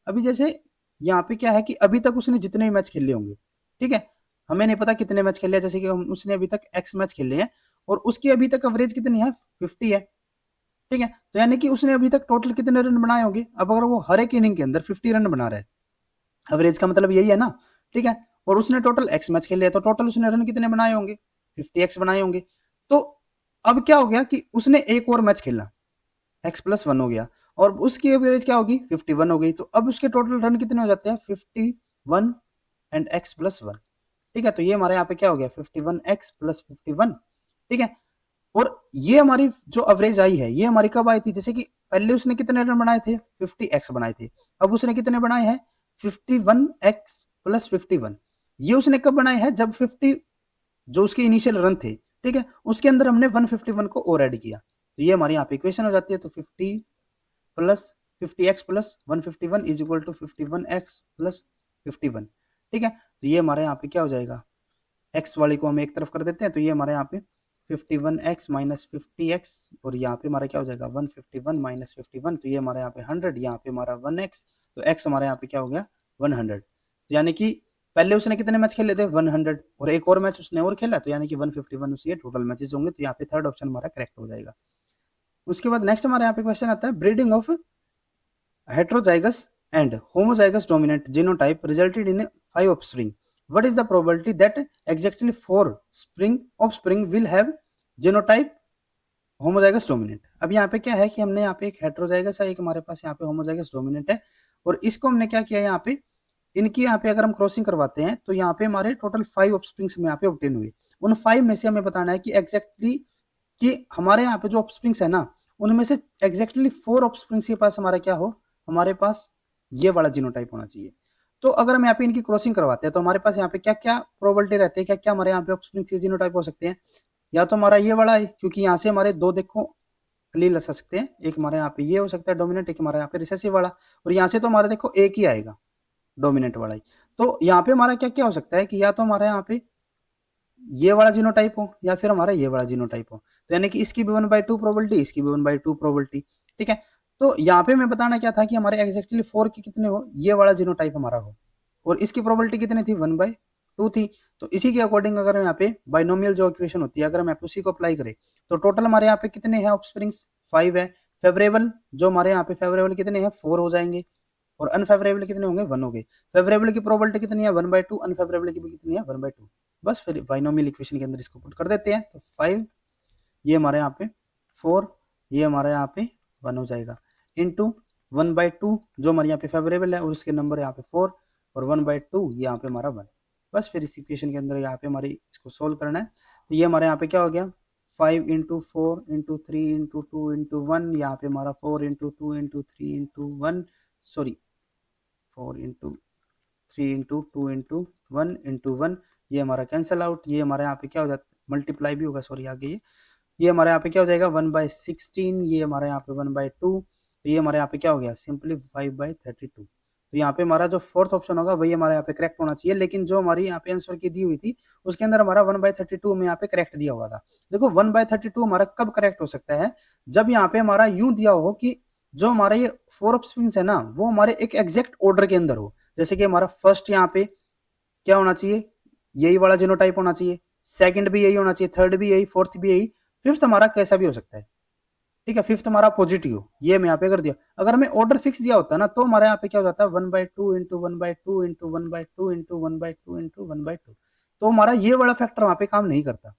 अभी जैसे यहाँ पे क्या है कि अभी तक उसने जितने भी मैच खेले होंगे, ठीक है, हमें नहीं पता कितने मैच खेले हैं, जैसे कि उसने अभी तक एक्स मैच खेले हैं और उसकी अभी तक एवरेज कितनी है, 50 है। ठीक है, तो यानी कि उसने अभी तक टोटल कितने रन बनाए होंगे। अब अगर वो हर एक इनिंग के अंदर 50 रन बना रहा है, एवरेज का मतलब यही है ना। ठीक है, और उसने टोटल एक्स मैच खेले तो टोटल उसने रन कितने बनाए होंगे, 50x बनाए होंगे। तो अब क्या हो गया कि उसने एक और मैच खेला, x+1 हो गया, और उसकी एवरेज क्या होगी, 51 हो गई। तो अब उसके टोटल रन कितने हो जाते हैं, 51 एंड x+1। ठीक है, तो ये हमारे यहाँ पे क्या हो गया, 51x+51। ठीक है, और ये हमारी जो एवरेज आई है ये हमारी कब आई थी, जैसे कि पहले उसने कितने रन बनाए थे, 50x बनाए थे। अब उसने कितने बनाए हैं, 51x+51। ये उसने कब बनाए हैं, जब 50 जो उसके इनिशियल रन थे, ठीक है, उसके अंदर हमने 151 को और ऐड किया। तो ये हमारी यहाँ पे इक्वेशन हो जाती है। तो 50 plus 50x plus 151 is equal to 51x+51। ठीक है, तो ये हमारे यहाँ पे क्या हो जाएगा, x वाली को हम एक तरफ कर देते हैं, तो ये हमारे यहाँ पे 51x माइनस 50x, और यहाँ पे हमारा क्या हो जाएगा 151 माइनस 51, तो ये हमारे यहाँ पे 100, यहाँ पे हमारा 1x, तो x हमारे यहाँ पे क्या हो गया 100। तो यानी कि पहले उसने कितने मैच खेले थे, 100, और एक और मैच उसने और खेला, तो यानी कि 151 उसके टोटल मैचेस होंगे। तो यहाँ पे थर्ड ऑप्शन हमारा करेक्ट हो जाएगा। उसके बाद नेक्स्ट हमारे यहाँ पे क्वेश्चन आता है, breeding of heterozygous and homozygous dominant genotype resulted in 5 offspring. What is the probability that exactly 4 offspring will have genotype homozygous dominant? अब यहाँ पे क्या है कि हमने यहाँ पे एक heterozygous है, एक हमारे पास यहाँ पे homozygous dominant है, और इसको हमने क्या किया, यहाँ पे इनकी यहाँ पे अगर हम क्रॉसिंग करवाते हैं तो यहाँ पे हमारे टोटल 5 ऑफस्प्रिंग्स में यहाँ पे ऑब्टेन हुए। उन 5 में से हमें बताना है कि एग्जैक्टली कि हमारे यहाँ पे जो ऑफस्प्रिंग्स है ना उनमें से एग्जैक्टली 4 ऑफस्प्रिंग्स के पास हमारा क्या हो, हमारे पास ये वाला जीनोटाइप होना चाहिए। तो अगर हम यहाँ पे इनकी क्रॉसिंग करवाते हैं तो हमारे पास यहाँ पे क्या क्या प्रोबेबिलिटी रहती है, क्या क्या हमारे यहाँ पे ऑफस्प्रिंग के जीनोटाइप हो सकते हैं। या तो हमारा ये वाला है, क्योंकि यहाँ से हमारे दो देखो एलील आ सकते हैं, एक हमारे यहाँ पे ये हो सकता है डोमिनेंट, एक हमारे यहाँ पे रिसेसिव वाला, और यहाँ से तो हमारा देखो एक ही आएगा डोमिनेंट वाला ही। तो यहाँ पे हमारा क्या क्या हो सकता है कि या तो हमारे यहाँ पे ये वाला जीनोटाइप हो या फिर हमारा ये वाला जीनोटाइप हो। तो यानी कि इसकी भी 1/2 प्रोबेबिलिटी, इसकी भी 1/2 प्रोबेबिलिटी। ठीक है, तो यहाँ पे मैं बताना क्या था कि हमारे एग्जैक्टली 4 के कितने हो, ये वाला जीनोटाइप हमारा हो, और इसकी प्रोबेबिलिटी कितनी थी, 1/2। 2 थी। तो इसी के अकॉर्डिंग अगर यहाँ पे बाइनोमियल जो इक्वेशन होती है अगर हम यहाँ पे उसी को अप्लाई करें तो टोटल हमारे यहाँ पे कितने हैं ऑफस्प्रिंग्स 5 है। फेवरेबल जो हमारे यहाँ पे फेवरेबल कितने हैं 4 हो जाएंगे और अनफेवरेबल कितने होंगे 1 हो गए। फेवरेबल की प्रोबेबिलिटी कितनी है 1/2, अनफेवरेबल की भी कितनी है 1/2। बस फिर बाइनोमियल इक्वेशन के अंदर इसको पुट कर देते हैं तो 5 ये हमारे यहाँ पे 4 ये हमारे यहाँ पे 1 हो जाएगा इंटू 1/2 जो हमारे यहाँ पे फेवरेबल है और उसके नंबर यहाँ पे 4 और 1/2 ये यहाँ पे हमारा 1। बस फिर इस इक्वेशन के अंदर यहाँ पे हमारी इसको सोल्व करना है तो ये हमारे यहाँ पे क्या हो गया 5 इंटू 4 इंटू 3 इंटू 2 इंटू 1 यहाँ पे हमारा 4 into 2 into 3 into 1 sorry 4 into 3 into 2 into 1 into 1 ये हमारा कैंसिल आउट ये हमारे यहाँ पे क्या हो जाता है मल्टीप्लाई भी होगा सॉरी आगे ये हमारे यहाँ पे क्या हो जाएगा 1/16 ये हमारे यहाँ पे 1/2 तो ये हमारे यहाँ पे क्या हो गया सिंपली 5/32। तो यहाँ पे हमारा जो फोर्थ ऑप्शन होगा वही हमारे यहाँ पे करेक्ट होना चाहिए लेकिन जो हमारी यहाँ पे आंसर की दी हुई थी उसके अंदर हमारा 1/32 में यहाँ पे करेक्ट दिया हुआ था। देखो 1/32 हमारा कब करेक्ट हो सकता है जब यहाँ पे हमारा यूं दिया हो कि जो हमारा ये 4 ऑप्शंस है ना वो हमारे एक एग्जैक्ट ऑर्डर के अंदर हो। जैसे कि हमारा फर्स्ट यहाँ पे क्या होना चाहिए यही वाला जीनोटाइप होना चाहिए, सेकंड भी यही होना चाहिए, थर्ड भी यही, फोर्थ भी यही, फिफ्थ हमारा कैसा भी हो सकता है। ठीक है फिफ्थ हमारा पॉजिटिव ये मैं यहाँ पे कर दिया। अगर हमें ऑर्डर फिक्स दिया होता ना तो हमारे यहाँ पे क्या हो जाता है 1/2 इंटू 1/2 इंटू 1/2 इंटू 1/2 इंटू 1/2 तो हमारा ये वाला फैक्टर वहां पे काम नहीं करता।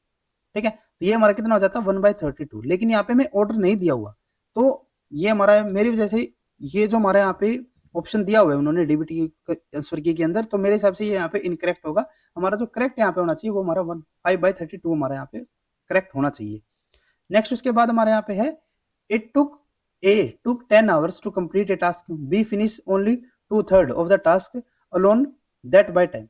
ठीक है तो ये हमारा कितना हो जाता है 1/32 लेकिन यहाँ पे हमें ऑर्डर नहीं दिया हुआ तो ये हमारा मेरी वजह से ये जो हमारे यहाँ पे ऑप्शन दिया हुआ है उन्होंने डीबीटी आंसर की के अंदर तो मेरे हिसाब से ये यहाँ पे इनकरेक्ट होगा। हमारा जो करेक्ट यहाँ पे होना चाहिए वो हमारा 5/32 हमारे यहाँ पे करेक्ट होना चाहिए। नेक्स्ट उसके बाद हमारे यहाँ पे है it took A took 10 hours to complete a task. B finished only 2/3 of the task alone that by time.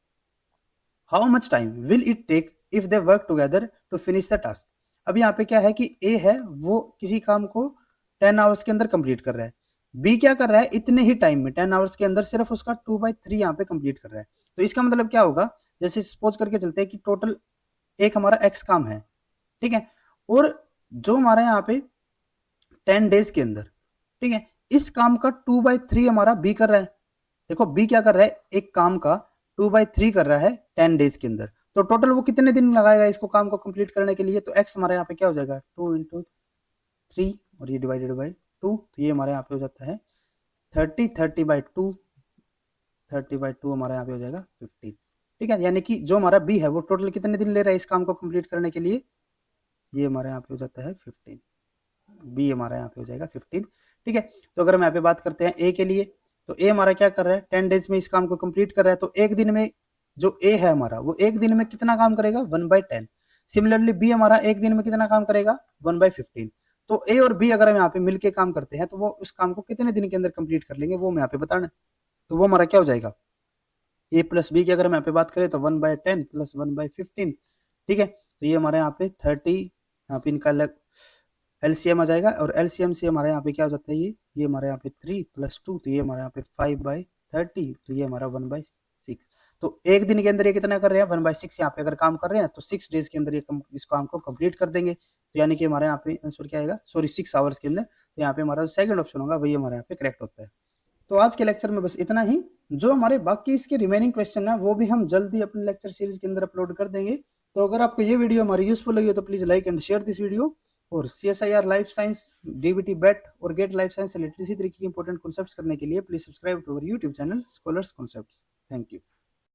How much time will it take if they work together to finish the task? अब यहाँ पे क्या है कि A है वो किसी काम को 10 आवर्स के अंदर कंप्लीट कर रहा है। B क्या कर रहा है इतने ही टाइम में 10 आवर्स के अंदर सिर्फ उसका 2/3 यहाँ पे कंप्लीट कर रहा है। तो इसका मतलब क्या होगा जैसे सपोज करके चलते हैं कि टोटल एक हमारा X काम है ठीक है और जो हमारा यहाँ पे 10 डेज के अंदर ठीक है इस काम का 2/3 हमारा बी कर रहा है। देखो बी क्या कर रहा है एक काम का 2/3 कर रहा है 10 डेज के अंदर तो टोटल वो कितने दिन लगाएगा इसको काम को कंप्लीट करने के लिए तो एक्स हमारे यहाँ पे क्या हो जाएगा 2 इंटू 3 और ये डिवाइडेड बाई 2 तो ये हमारे यहाँ पे हो जाता है 30/2 30/2 हमारे यहाँ पे हो जाएगा 15। ठीक है यानी कि जो हमारा बी है वो टोटल कितने दिन ले रहा है इस काम को कंप्लीट करने के लिए ये हमारे यहाँ पे हो जाता है 15 बी हमारा यहाँ पे हो जाएगा 15। ठीक है तो अगर हम यहाँ पे बात करते हैं ए के लिए तो ए हमारा क्या कर रहा है 10 डेज में इस काम को कंप्लीट कर रहा है तो एक दिन में जो ए है हमारा वो एक दिन में कितना काम करेगा 1/10। सिमिलरली बी हमारा एक दिन में कितना काम करेगा 1/15। तो ए और बी अगर हम यहाँ पे मिलके काम करते हैं तो वो उस काम को कितने दिन के अंदर कंप्लीट कर लेंगे वो मैं यहाँ पे बताना। तो वो हमारा क्या हो जाएगा ए प्लस बी की अगर हम यहाँ पे बात करें तो 1/10 प्लस 1/15। ठीक है तो ये हमारे यहाँ पे 30 यहाँ पे इनका एलसीएम आ जाएगा और एलसीएम से हमारे यहाँ पे क्या हो जाता है ये हमारे यहाँ पे 3 + 2 तो ये हमारे यहाँ पे 5/30 तो ये हमारा 1/6। तो एक दिन के अंदर ये कितना कर रहे हैं 1/6 यहाँ पे अगर काम कर रहे हैं तो 6 डेज के अंदर ये इस काम को कंप्लीट कर देंगे। तो यानी कि हमारे यहाँ पे आंसर क्या आएगा सॉरी 6 आवर्स के अंदर तो यहाँ पे हमारा सेकंड ऑप्शन होगा वही हमारे यहाँ पे करेक्ट होता है। तो आज के लेक्चर में बस इतना ही। जो हमारे बाकी इसके रिमेनिंग क्वेश्चन है वो भी हम जल्दी अपने लेक्चर सीरीज के अंदर अपलोड कर देंगे। तो अगर आपको ये वीडियो हमारी यूजफुल लगी हो तो please like and share this video और CSIR लाइफ साइंस डीबीटी बेट और गेट लाइफ साइंस रिलेटेड इसी तरीके के इंपॉर्टेंट कॉन्सेप्ट्स करने के लिए please subscribe to our YouTube channel Scholars Concepts. Thank you.